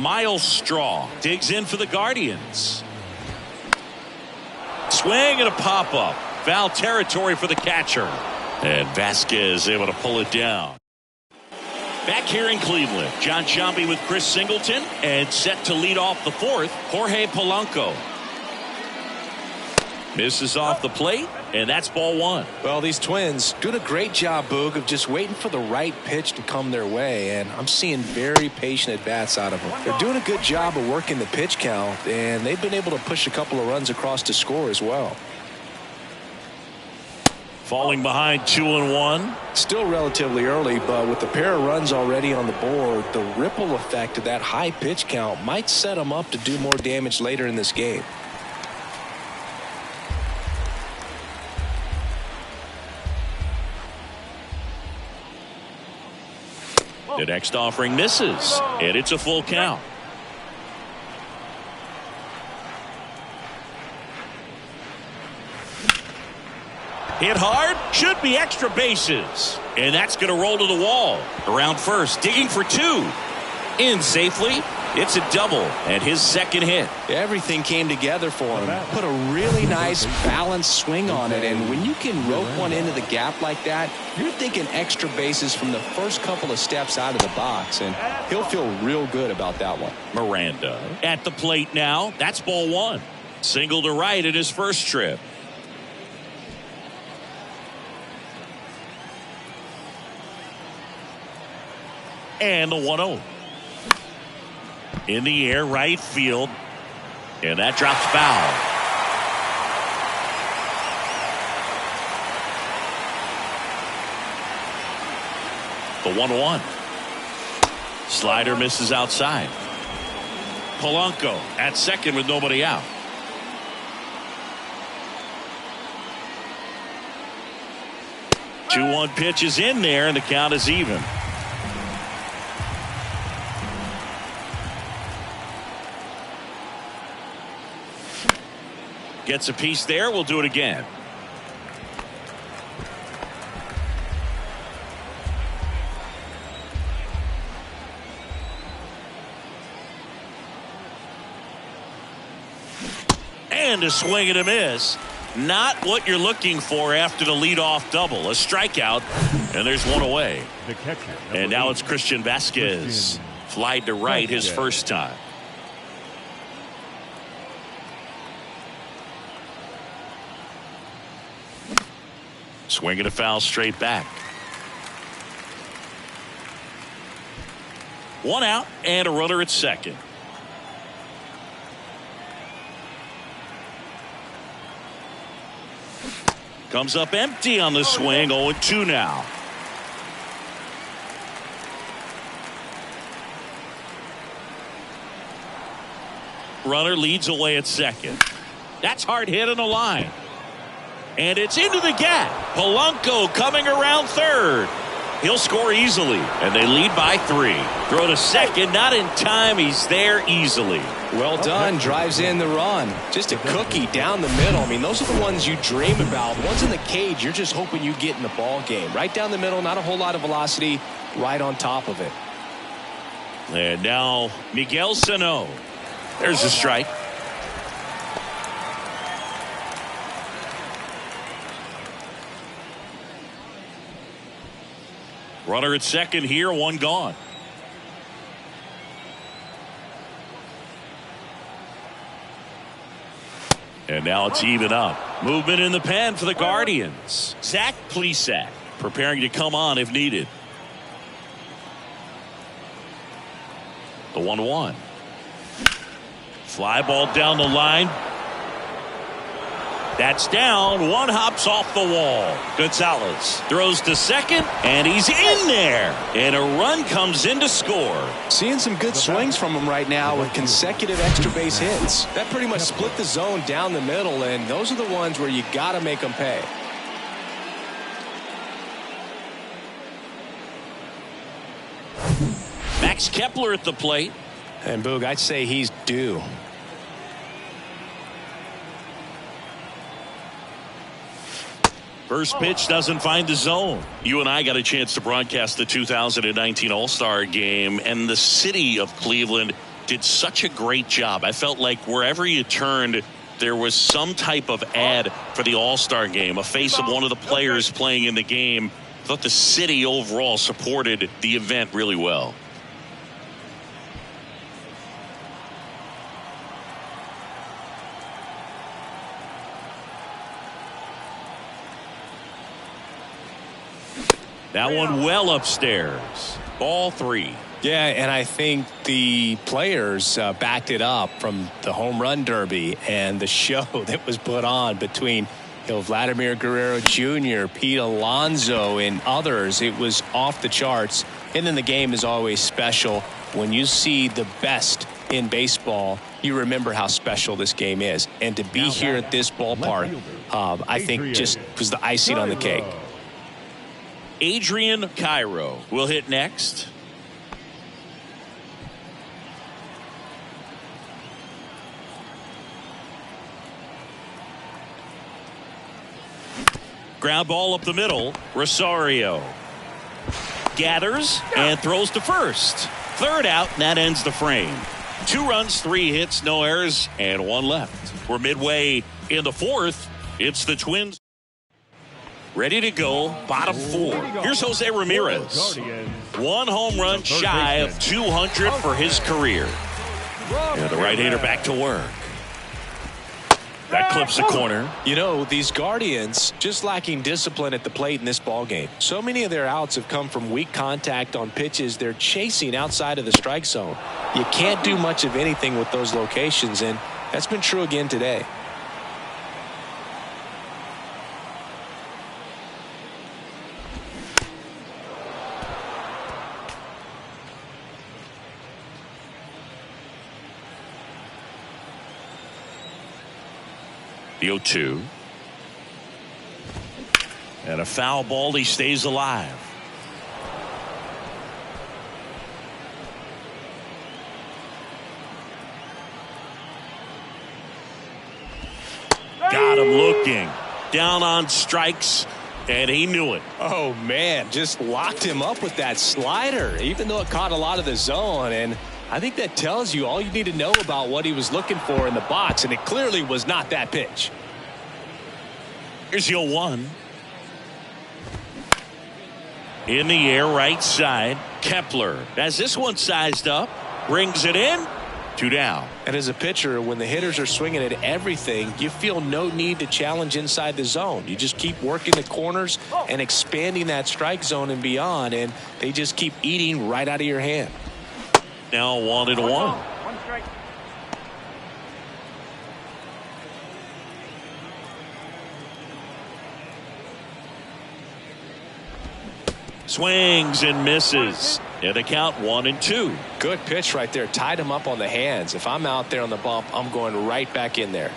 Miles Straw digs in for the Guardians. Swing and a pop-up. Foul territory for the catcher. And Vasquez able to pull it down. Back here in Cleveland, John Sciambi with Chris Singleton, and set to lead off the 4th, Jorge Polanco. Misses off the plate, and that's ball 1. Well, these Twins doing a great job, Boog, of just waiting for the right pitch to come their way, and I'm seeing very patient at-bats out of them. They're doing a good job of working the pitch count, and they've been able to push a couple of runs across to score as well. Falling behind 2-1. Still relatively early, but with the pair of runs already on the board, the ripple effect of that high pitch count might set them up to do more damage later in this game. The next offering misses, and it's a full count. Hit hard, should be extra bases. And that's going to roll to the wall. Around first, digging for two. In safely, it's a double, and his second hit. Everything came together for him. Put a really nice balanced swing on it, and when you can rope one into the gap like that, you're thinking extra bases from the first couple of steps out of the box, and he'll feel real good about that one. Miranda at the plate now. That's ball one. Single to right in his first trip. And the 1-0. In the air, right field. And that drops foul. The 1-1. Slider misses outside. Polanco at second with nobody out. The 2-1 pitch is in there, and the count is even. Gets a piece there. We'll do it again. And a swing and a miss. Not what you're looking for after the leadoff double. A strikeout, and there's one away. The catcher. And now it's Christian Vasquez. Flied to right his first time. Swinging a foul straight back. One out and a runner at second. Comes up empty on the swing. 0-2 now. Runner leads away at second. That's hard hit on the line. And it's into the gap. Polanco coming around third. He'll score easily, and they lead by 3. Throw to second, not in time. He's there easily. Well done. Drives in the run. Just a cookie down the middle. I mean, those are the ones you dream about. Ones in the cage, you're just hoping you get in the ball game. Right down the middle, not a whole lot of velocity. Right on top of it. And now Miguel Sano. There's a strike. Runner at second here, one gone. And now it's even up. Movement in the pen for the Guardians. Zach Plesac preparing to come on if needed. The 1-1. Fly ball down the line. That's down. One hops off the wall. Gonzalez throws to second, and he's in there. And a run comes in to score. Seeing some good swings from him right now with consecutive extra base hits. That pretty much split the zone down the middle, and those are the ones where you got to make them pay. Max Kepler at the plate. And Boog, I'd say he's due. First pitch doesn't find the zone. You and I got a chance to broadcast the 2019 All-Star Game, and the city of Cleveland did such a great job. I felt like wherever you turned, there was some type of ad for the All-Star Game, a face of one of the players playing in the game. I thought the city overall supported the event really well. That one well upstairs. Ball 3. Yeah, and I think the players backed it up from the home run derby and the show that was put on between Vladimir Guerrero Jr., Pete Alonso, and others. It was off the charts. And then the game is always special. When you see the best in baseball, you remember how special this game is. And to be here at this ballpark, I think just was the icing on the cake. Adrian Cairo will hit next. Ground ball up the middle. Rosario gathers and throws to first. Third out, and that ends the frame. 2 runs, 3 hits, no errors, and 1 left. We're midway in the 4th. It's the Twins ready to go, bottom 4. Here's Jose Ramirez. 1 home run shy of 200 for his career. And the right-hander back to work. That clips the corner. You know, these Guardians just lacking discipline at the plate in this ballgame. So many of their outs have come from weak contact on pitches they're chasing outside of the strike zone. You can't do much of anything with those locations, and that's been true again today. The 0-2. And a foul ball. He stays alive. Got him looking. Down on strikes. And he knew it. Oh, man, just locked him up with that slider, even though it caught a lot of the zone. And I think that tells you all you need to know about what he was looking for in the box, and it clearly was not that pitch. Here's the 0-1. In the air, right side. Kepler has this one sized up. Brings it in. 2 down. And as a pitcher, when the hitters are swinging at everything, you feel no need to challenge inside the zone. You just keep working the corners and expanding that strike zone and beyond, and they just keep eating right out of your hand. Now 1-1. 1 strike. Swings and misses. And the count 1-2. Good pitch right there. Tied him up on the hands. If I'm out there on the bump, I'm going right back in there.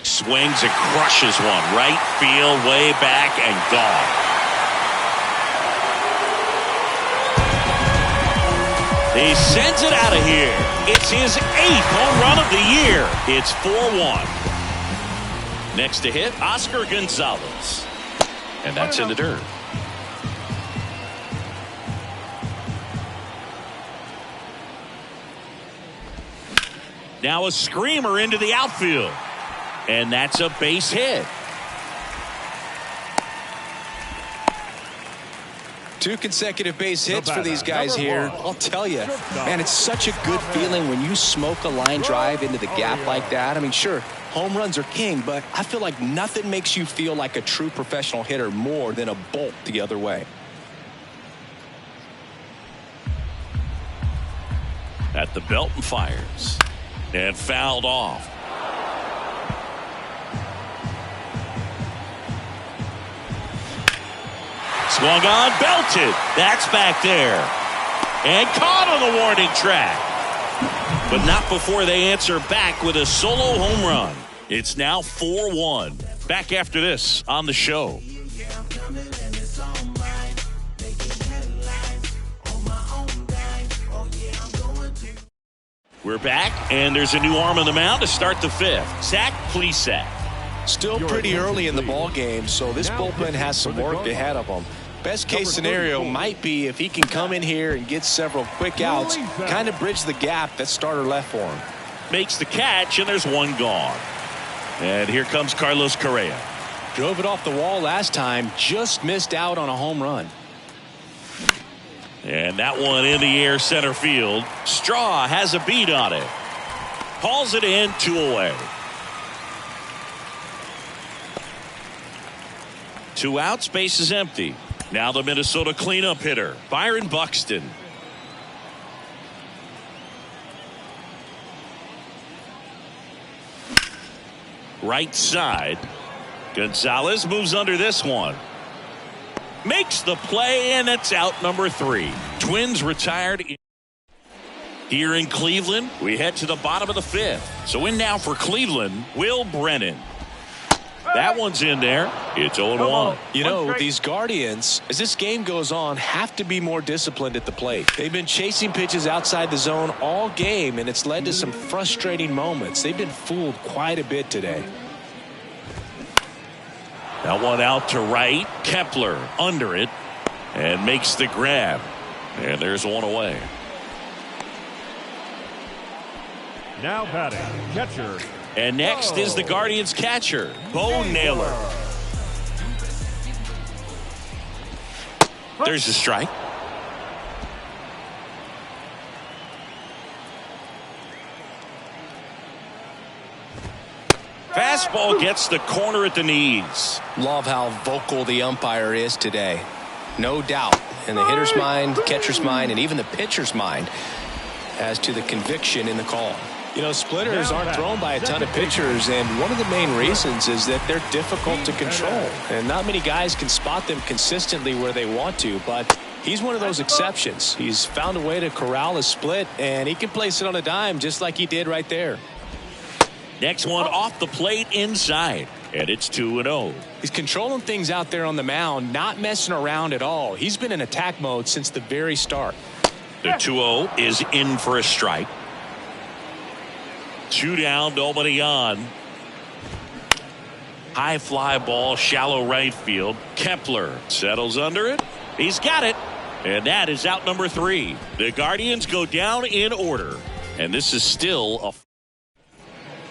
Swings and crushes one. Right field, way back, and gone. He sends it out of here. It's his 8th home run of the year. It's 4-1. Next to hit, Oscar Gonzalez. And that's in the dirt. Now a screamer into the outfield. And that's a base hit. 2 consecutive base hits for these guys here. I'll tell you, man, it's such a good feeling when you smoke a line drive into the gap like that. I mean, sure, home runs are king, but I feel like nothing makes you feel like a true professional hitter more than a bolt the other way. At the belt and fires. And fouled off. Swung on, belted. That's back there. And caught on the warning track. But not before they answer back with a solo home run. It's now 4-1. Back after this on the show. We're back, and there's a new arm on the mound to start the 5th. Zach Plesac. Still pretty early in the ball game, so this bullpen has some work ahead of them. Best case scenario might be if he can come in here and get several quick outs, kind of bridge the gap that starter left for him. Makes the catch, and there's one gone. And here comes Carlos Correa. Drove it off the wall last time, just missed out on a home run. And that one in the air center field. Straw has a beat on it. Hauls it in, 2 away. 2 outs, base is empty. Now the Minnesota cleanup hitter, Byron Buxton. Right side. Gonzalez moves under this one. Makes the play, and it's out number 3. Twins retired. Here in Cleveland, we head to the bottom of the 5th. So in now for Cleveland, Will Brennan. That one's in there. It's 0-1. You know, these Guardians, as this game goes on, have to be more disciplined at the plate. They've been chasing pitches outside the zone all game, and it's led to some frustrating moments. They've been fooled quite a bit today. That one out to right. Kepler under it and makes the grab. And there's one away. Now batting, catcher. And next is the Guardians catcher, Bo Naylor. There's the strike. Fastball gets the corner at the knees. Love how vocal the umpire is today. No doubt in the hitter's mind, catcher's mind, and even the pitcher's mind as to the conviction in the call. You know, splitters aren't thrown by a ton of pitchers, and one of the main reasons is that they're difficult to control. And not many guys can spot them consistently where they want to, but he's one of those exceptions. He's found a way to corral a split, and he can place it on a dime just like he did right there. Next one off the plate inside, and it's 2-0. He's controlling things out there on the mound, not messing around at all. He's been in attack mode since the very start. The 2-0 is in for a strike. 2 down, nobody on. High fly ball, shallow right field. Kepler settles under it. He's got it. And that is out number 3. The Guardians go down in order. And this is still a...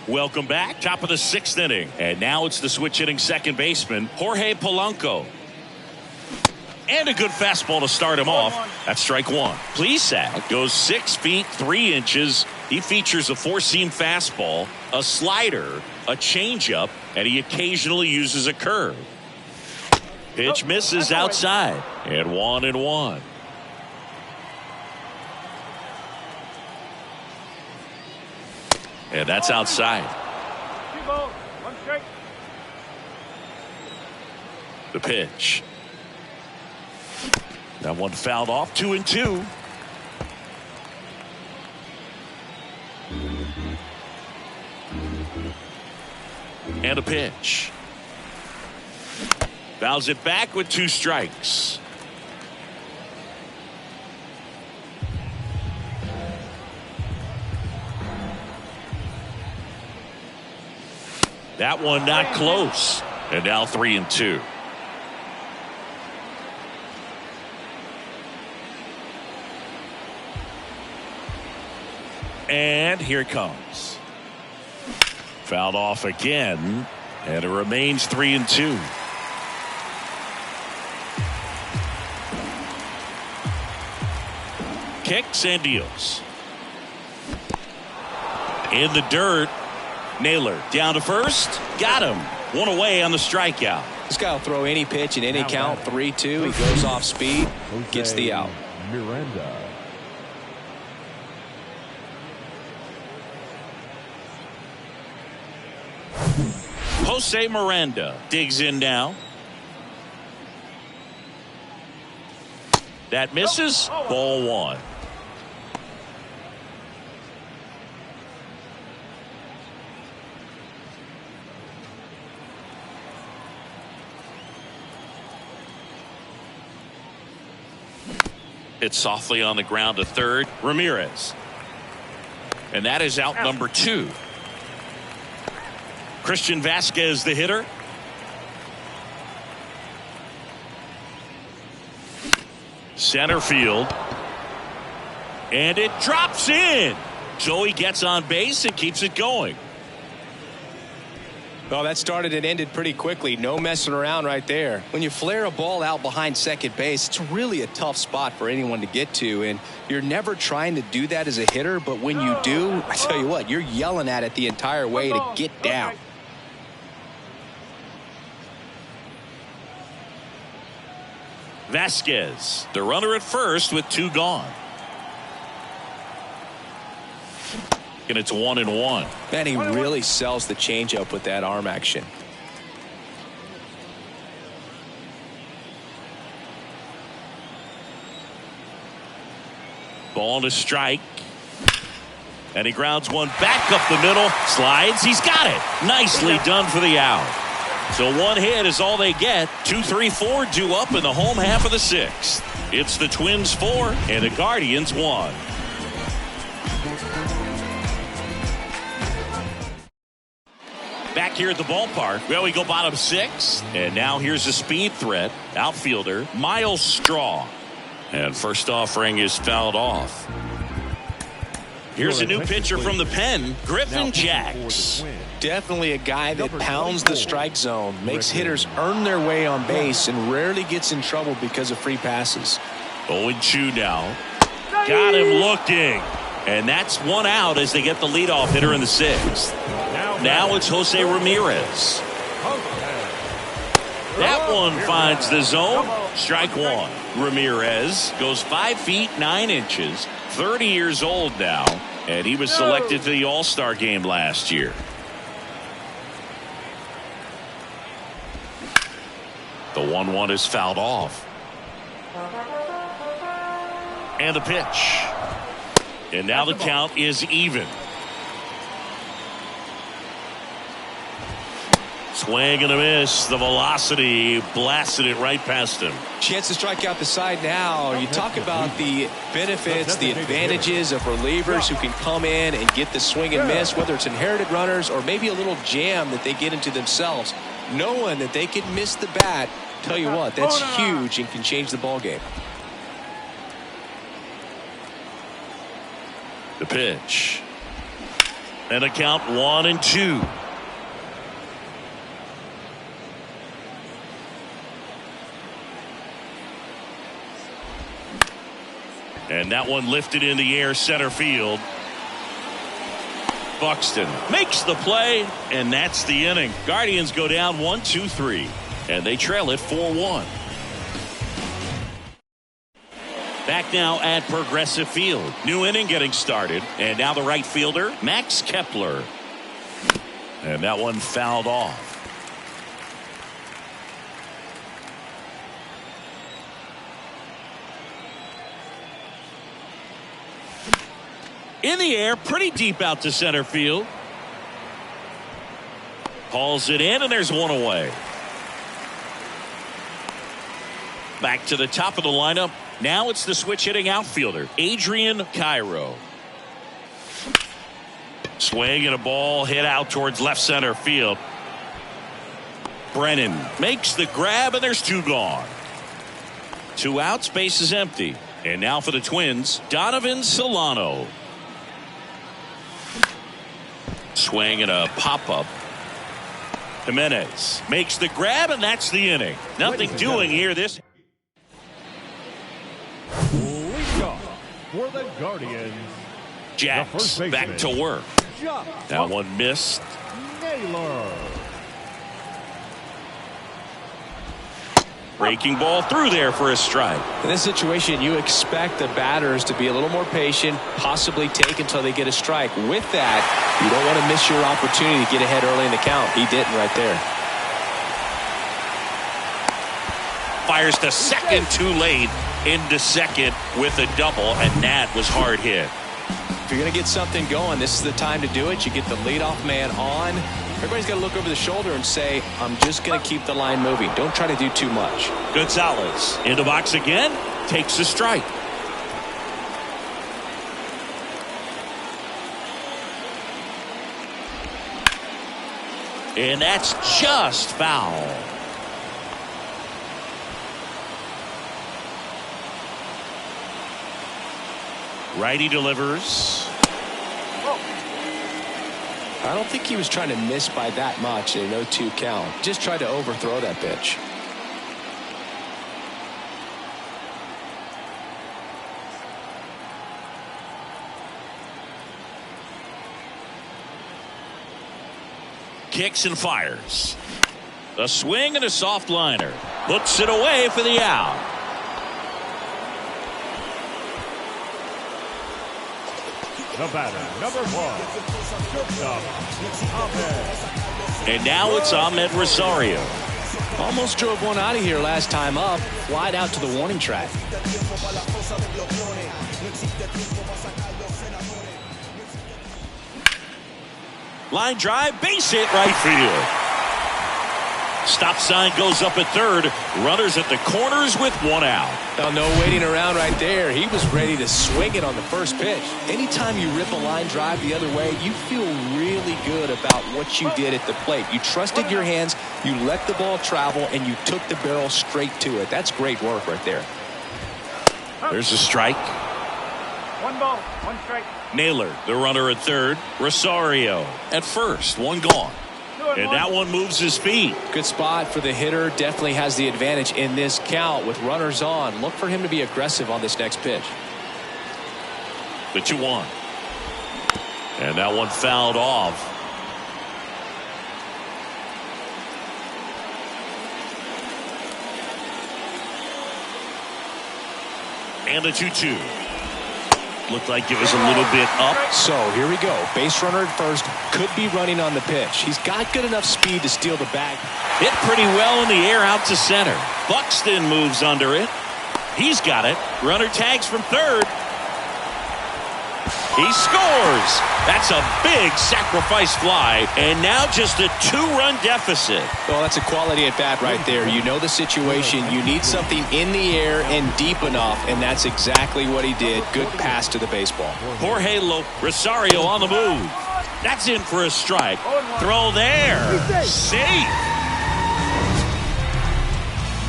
Welcome back. Top of the 6th inning. And now it's the switch hitting second baseman, Jorge Polanco. And a good fastball to start him off. That's strike 1. Plesac goes 6 feet 3 inches. He features a 4-seam fastball, a slider, a changeup, and he occasionally uses a curve. Pitch misses outside, and 1-1. And that's outside. 2 balls, 1 strike. The pitch. That one fouled off. 2-2. And a pitch. Fouls it back with 2 strikes. That one not close. And now 3-2. And here it comes. Fouled off again, and it remains 3-2. Kicks and deals. In the dirt. Naylor down to first. Got him. 1 away on the strikeout. This guy will throw any pitch in any count. 3-2. He goes off speed, gets the out. Miranda. Jose Miranda digs in now. That misses. Ball 1. It's softly on the ground to third. Ramirez. And that is out number 2. Christian Vasquez, the hitter. Center field. And it drops in. So he gets on base and keeps it going. Well, that started and ended pretty quickly. No messing around right there. When you flare a ball out behind second base, it's really a tough spot for anyone to get to. And you're never trying to do that as a hitter. But when you do, I tell you what, you're yelling at it the entire way to get down. Vasquez, the runner at first with 2 gone. And it's 1-1. Man, he really sells the changeup with that arm action. Ball to strike. And he grounds one back up the middle. Slides. He's got it. Nicely done for the out. So one hit is all they get. 2, 3, 4 due up in the home half of the 6th. It's the Twins 4 and the Guardians 1. Back here at the ballpark, well, we go bottom 6. And now here's a speed threat. Outfielder Miles Straw. And first offering is fouled off. Here's a new pitcher from the pen, Griffin Jacks. Definitely a guy that pounds the strike zone, makes hitters earn their way on base, and rarely gets in trouble because of free passes. 0-2 now. Got him looking. And that's one out as they get the leadoff hitter in the 6th. Now it's Jose Ramirez. That one finds the zone. Strike one. Ramirez goes 5 feet 9 inches, 30 years old now, and he was selected for the All-Star game last year. The 1-1 is fouled off. And the pitch. And now the count is even. Swing and a miss. The velocity blasted it right past him. Chance to strike out the side now. You talk about the benefits, the advantages of relievers who can come in and get the swing and miss, whether it's inherited runners or maybe a little jam that they get into themselves. Knowing that they can miss the bat, tell you what, that's huge and can change the ball game. The pitch. And a count 1-2. And that one lifted in the air, center field. Buxton makes the play, and that's the inning. Guardians go down 1-2-3, and they trail it 4-1. Back now at Progressive Field. New inning getting started, and now the right fielder, Max Kepler. And that one fouled off. In the air, pretty deep out to center field. Hauls it in, and there's one away. Back to the top of the lineup. Now it's the switch hitting outfielder, Adrian Cairo. Swing and a ball hit out towards left center field. Brennan makes the grab, and there's 2 gone. 2 outs, base is empty. And now for the Twins, Donovan Solano. Swing and a pop-up. Jimenez makes the grab, and that's the inning. Nothing doing here. This Leading off for the Guardians, Jacks back to work. That one missed. Naylor. Breaking ball through there for a strike. In this situation, you expect the batters to be a little more patient, possibly take until they get a strike. With that, you don't want to miss your opportunity to get ahead early in the count. He didn't right there. Fires to second too late. Into second with a double, and that was hard hit. If you're going to get something going, this is the time to do it. You get the leadoff man on. Everybody's got to look over the shoulder and say, I'm just going to keep the line moving. Don't try to do too much. Gonzalez in the box again, takes a strike. And that's just foul. Righty delivers. I don't think he was trying to miss by that much in an 0-2 count. Just tried to overthrow that pitch. Kicks and fires. A swing and a soft liner. Puts it away for the out. The batter, number 1, shortstop, Ahmed. And now it's Ahmed Rosario. Almost drove one out of here last time up. Flied out to the warning track. Line drive, base hit right field. Stop sign goes up at third. Runners at the corners with one out. Well, no waiting around right there. He was ready to swing it on the first pitch. Anytime you rip a line drive the other way, you feel really good about what you did at the plate. You trusted your hands, you let the ball travel, and you took the barrel straight to it. That's great work right there. There's a strike. 1 ball, 1 strike. Naylor, the runner at third. Rosario at first. One gone. And that one moves his feet. Good spot for the hitter. Definitely has the advantage in this count with runners on. Look for him to be aggressive on this next pitch. The 2-1. And that one fouled off. And the 2-2. Looked like it was a little bit up. So here we go. Base runner at first. Could be running on the pitch. He's got good enough speed to steal the bag. Hit pretty well in the air out to center. Buxton moves under it. He's got it. Runner tags from third. He scores. That's a big sacrifice fly. And now just a 2-run deficit. Well, that's a quality at bat right there. You know the situation. You need something in the air and deep enough, and that's exactly what he did. Good pass to the baseball. Jorge Rosario on the move. That's in for a strike. Throw there. Safe.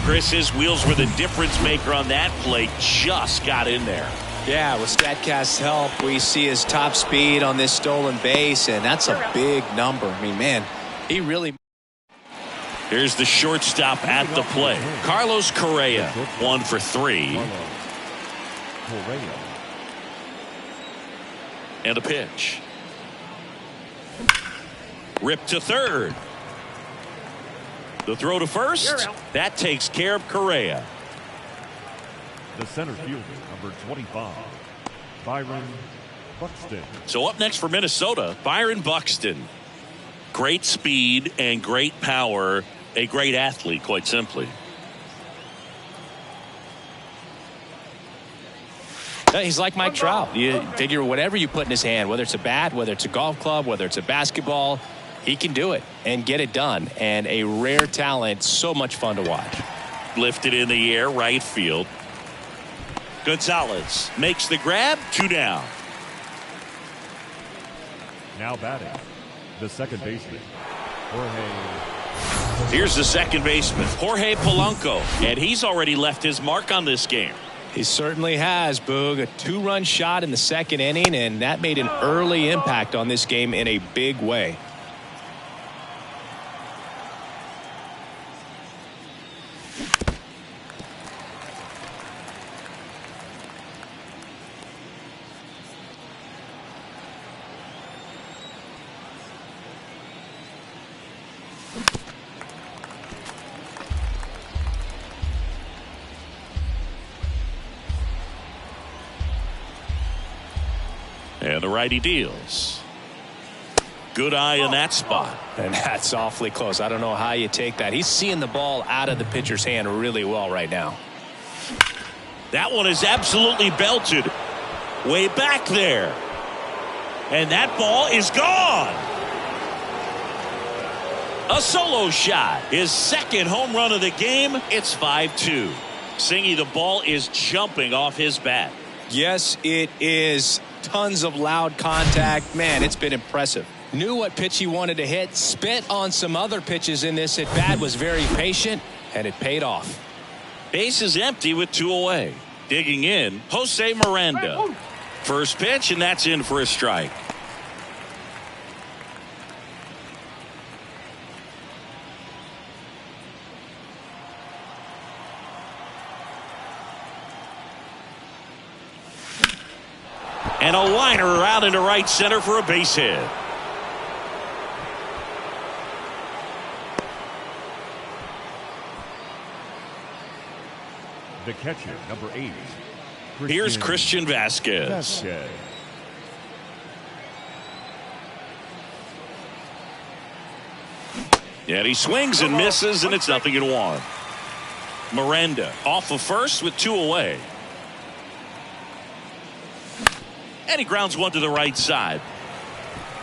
Chris, his wheels were the difference maker on that play. Just got in there. Yeah, with StatCast's help, we see his top speed on this stolen base, and that's a big number. I mean, man, he really... Here's the shortstop at the plate. Carlos Correa, 1 for 3. And a pitch. Ripped to third. The throw to first. That takes care of Correa. The center fielder, number 25, Byron Buxton. So up next for Minnesota, Byron Buxton. Great speed and great power. A great athlete, quite simply. He's like Mike Trout. You figure whatever you put in his hand, whether it's a bat, whether it's a golf club, whether it's a basketball, he can do it and get it done. And a rare talent, so much fun to watch. Lifted in the air, right field. Gonzalez makes the grab, 2 down. Now batting, the second baseman, Jorge. Here's the second baseman, Jorge Polanco, and he's already left his mark on this game. He certainly has, Boog. A 2-run shot in the second inning, and that made an early impact on this game in a big way. And the righty deals. Good eye in that spot. And that's awfully close. I don't know how you take that. He's seeing the ball out of the pitcher's hand really well right now. That one is absolutely belted. Way back there. And that ball is gone. A solo shot. His second home run of the game. It's 5-2. Singy, the ball is jumping off his bat. Yes, it is. Tons of loud contact. Man, it's been impressive. Knew what pitch he wanted to hit. Spit on some other pitches in this at bat. Was very patient, and it paid off. Base is empty with 2 away. Digging in, Jose Miranda. First pitch, and that's in for a strike. And a liner out into right center for a base hit. The catcher, number 8. Here's Christian Vasquez. And he swings and misses, and it's 0-1. Miranda off of first with 2 away. And he grounds one to the right side.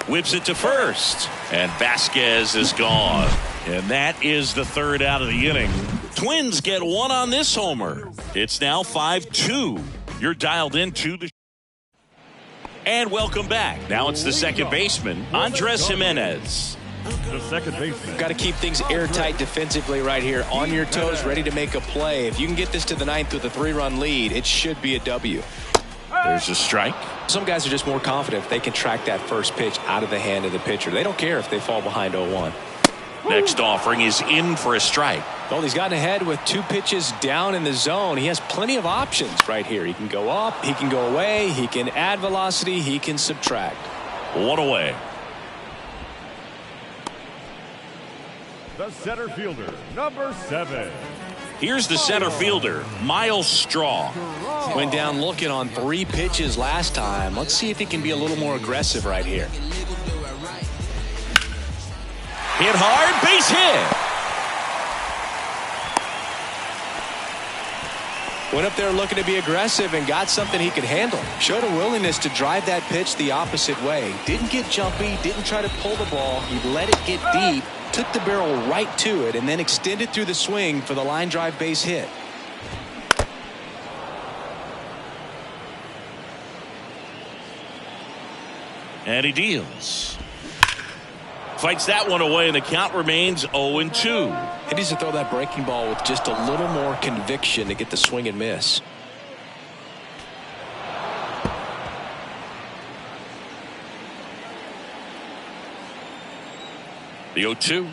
Whips it to first. And Vasquez is gone. And that is the third out of the inning. Twins get one on this homer. It's now 5-2. You're dialed into the... And welcome back. Now it's the second baseman, Andres Jimenez. The second baseman. Got to keep things airtight defensively right here. On your toes, ready to make a play. If you can get this to the ninth with a 3-run lead, it should be a W. There's a strike. Some guys are just more confident if they can track that first pitch out of the hand of the pitcher. They don't care if they fall behind 0-1. Next offering is in for a strike. Well, he's gotten ahead with 2 pitches down in the zone. He has plenty of options right here. He can go up, he can go away, he can add velocity, he can subtract. 1 away. The center fielder, number 7. Here's the center fielder, Miles Straw. Went down looking on 3 pitches last time. Let's see if he can be a little more aggressive right here. Hit hard, base hit. Went up there looking to be aggressive and got something he could handle. Showed a willingness to drive that pitch the opposite way. Didn't get jumpy, didn't try to pull the ball. He let it get deep, took the barrel right to it, and then extended through the swing for the line drive base hit. And he deals. Fights that one away, and the count remains 0-2. He needs to throw that breaking ball with just a little more conviction to get the swing and miss. The 0-2.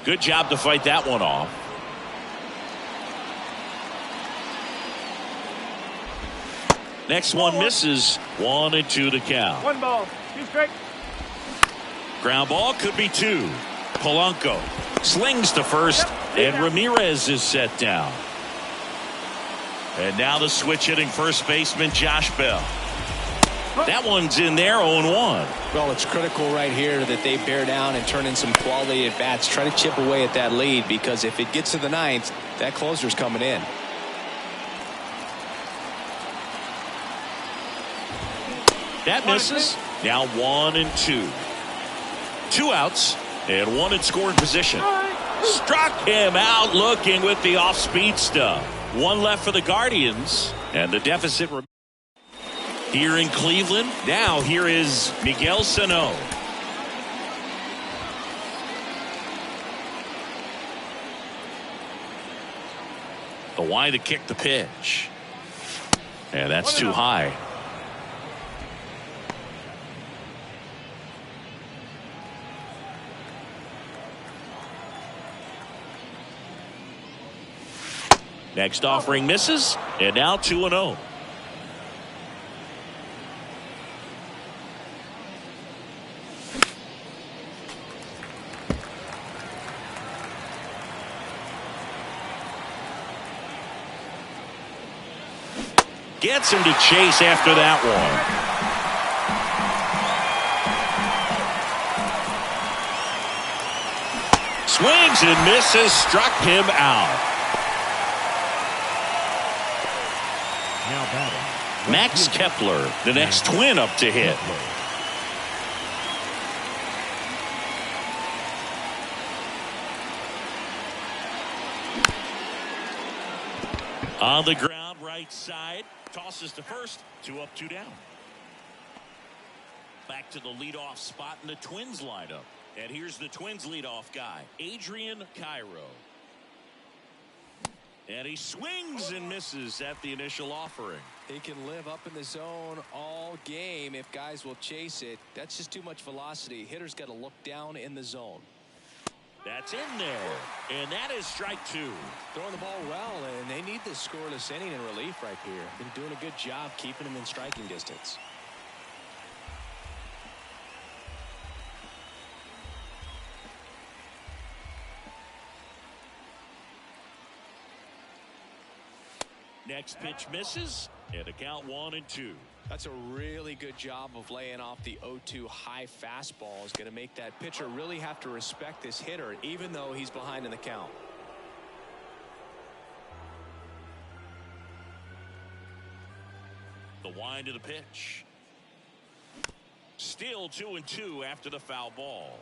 Good job to fight that one off. Next one misses. 1-2 to count. 1 ball, 2 strikes. Ground ball could be 2. Polanco slings to first, and Ramirez is set down. And now the switch hitting first baseman Josh Bell. That one's in there, 0-1. Well, it's critical right here that they bear down and turn in some quality at bats. Try to chip away at that lead, because if it gets to the ninth, that closer's coming in. That misses. Now 1-2. 2 outs and 1 in scoring position. Struck him out looking with the off-speed stuff. 1 left for the Guardians, and the deficit here in Cleveland. Now here is Miguel Sano. The wide to kick the pitch, and that's too high. Next offering misses, and now 2-0. Gets him to chase after that one. Swings and misses, struck him out. Now batting, Max Kepler, the next Twin up to hit. On the ground, right side, tosses to first, 2 up, 2 down. Back to the leadoff spot in the Twins lineup. And here's the Twins leadoff guy, Adrian Cairo. And he swings and misses at the initial offering. He can live up in the zone all game if guys will chase it. That's just too much velocity. Hitters got to look down in the zone. That's in there. And that is strike 2. Throwing the ball well, and they need this scoreless inning in relief right here. Been doing a good job keeping him in striking distance. Next pitch misses, and a count 1-2. That's a really good job of laying off the 0-2 high fastball. Is going to make that pitcher really have to respect this hitter, even though he's behind in the count. The wind of the pitch. Still 2-2 after the foul ball.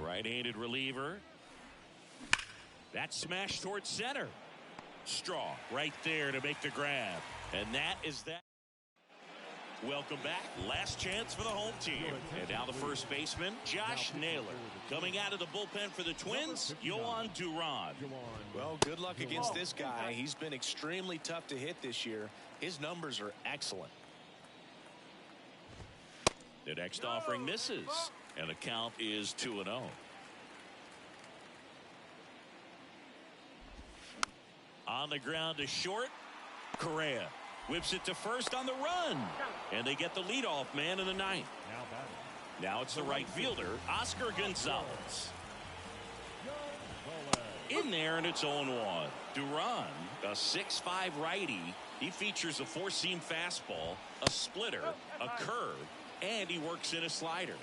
Right-handed reliever. That smash towards center. Straw right there to make the grab. And that is that. Welcome back. Last chance for the home team. And now the first baseman, Josh Naylor. Coming out of the bullpen for the Twins, Yohan Duran. Well, good luck against this guy. He's been extremely tough to hit this year. His numbers are excellent. The next offering misses. And the count is 2-0. On the ground to short. Correa whips it to first on the run. And they get the leadoff man in the ninth. Now it's the right fielder, Oscar Gonzalez. In there, and it's 0-1. Duran, a 6'5" righty. He features a four-seam fastball, a splitter, a curve, and he works in a slider.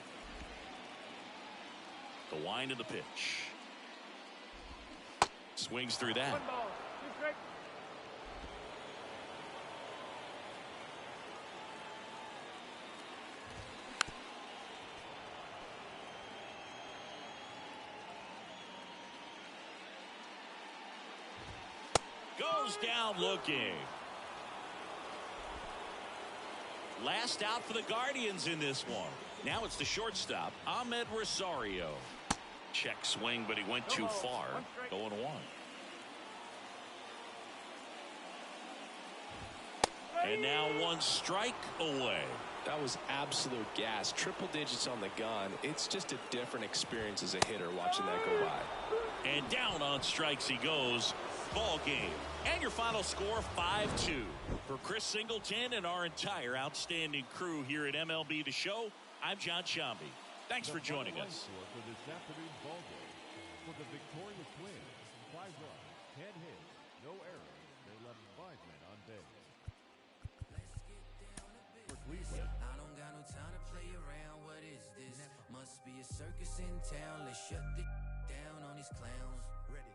The wind of the pitch. Swings through that. 1 ball, 2 strikes. Goes down looking. Last out for the Guardians in this one. Now it's the shortstop, Ahmed Rosario. Check swing, but he went too far. 0-1. And now 1 strike away. That was absolute gas. Triple digits on the gun. It's just a different experience as a hitter watching that go by. And down on strikes he goes. Ball game. And your final score, 5-2. For Chris Singleton and our entire outstanding crew here at MLB The Show, I'm John Shambi. Thanks for joining us. For this afternoon's ball game, for the victorious Twins, 5 runs, 10 hits, no errors. They left 5 men on base. For Cleveland, I don't got no time to play around. What is this? Must be a circus in town. Let's shut the down on these clowns. Ready.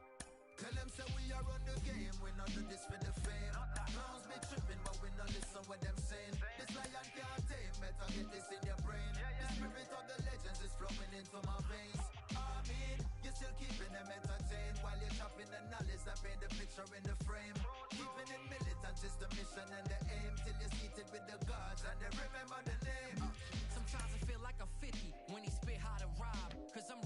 Tell them say we are on the game, we not do this for the fame. Clowns be tripping, but we not listen what them saying. This lion can't tame, better get this in your brain. The spirit of the legends is flowing into my veins. I mean, you're still keeping them entertained while you're chopping the knowledge that paint the picture in the frame. Keeping it militant is the mission and the aim till you're seated with the gods and they remember the name. Sometimes I feel like I'm 50 when he spit how to rob. Cause I'm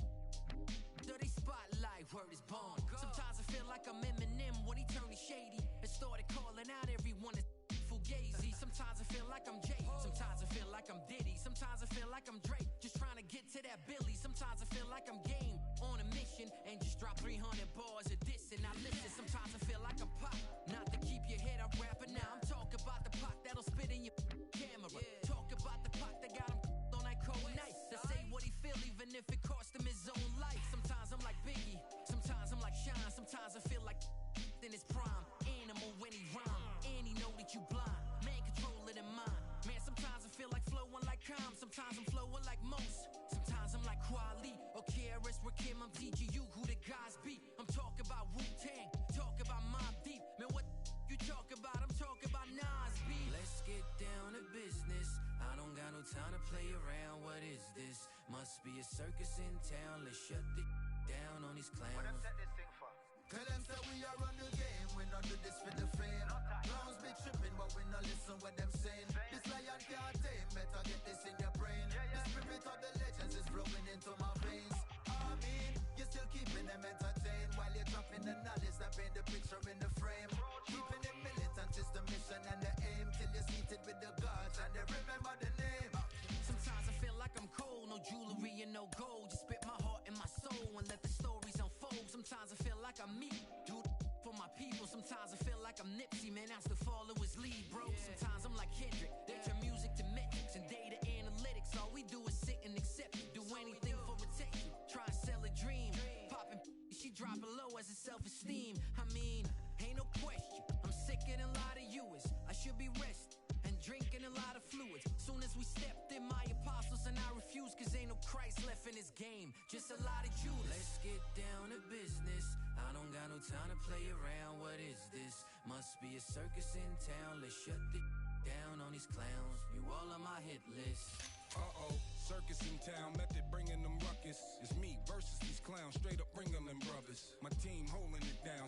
dirty spotlight, word is born. Sometimes I feel like I'm Eminem when he turned me shady and started calling out everyone as fugazi. Sometimes I feel like I'm Jay, sometimes I feel like I'm Diddy, sometimes I feel like I'm Drake, just trying to get to that Billy. Sometimes I feel like I'm Game on a mission and just drop 300 bars of this and I listen. Sometimes I feel like I'm Pop, not to keep your head up rapping. Now I'm talking about the Pac that'll spit in your camera. Talk about the Pac that got him on that cold night. To say what he feel even if it cost him his own life. Sometimes I'm like Biggie, sometimes I'm like Sean, sometimes I feel like in his prime. Animal when he rhyme, and he know that you blind. Man, control it in mind. Man, sometimes I feel like flowing like Calm, sometimes I'm flowing like most. Sometimes I'm like Kweli or KRS Rakim. I'm teaching you who the guys be. I'm talking about Wu-Tang, talk about Mobb Deep. Man, what you talk about? I'm talking about Nas B. Let's get down to business. I don't got no time to play around. What is this? Must be a circus in town. Let's shut the down on these clowns. Tell them say we are on the game, we not do this for the fame. Clowns be tripping, but we not listen what them saying. This lion can't tame, better get this in your brain. The spirit of the legends is flowing into my veins. I mean, you're still keeping them entertained while you're dropping the knowledge that paint the picture in the frame. Keeping it militant is the mission and the aim till you're seated with the gods and they remember the name. Sometimes I feel like I'm cold, no jewelry and no gold. Just spit my heart and my soul and let the stories unfold. Sometimes I feel like I'm me, do for my people. Sometimes I feel like I'm Nipsey, man, that's the follow his lead, bro. Sometimes I'm like Kendrick, they turn music to metrics and data analytics. All we do is sit and accept it, do anything for attention. Try and sell a dream, popping, she dropping low as a self-esteem. I mean, ain't no question, I'm sicker than a lot of you is. I should be resting and drinking a lot of fluids. Soon as we stepped in, my apostles and I refuse, cause ain't no Christ left in this game, just a lot of Judas. Let's get down to business. I don't got no time to play around. What is this? Must be a circus in town. Let's shut the down on these clowns. You all on my hit list. Uh-oh, circus in town, method bringing them ruckus. It's me versus these clowns, straight up Ringling brothers. My team holding it down.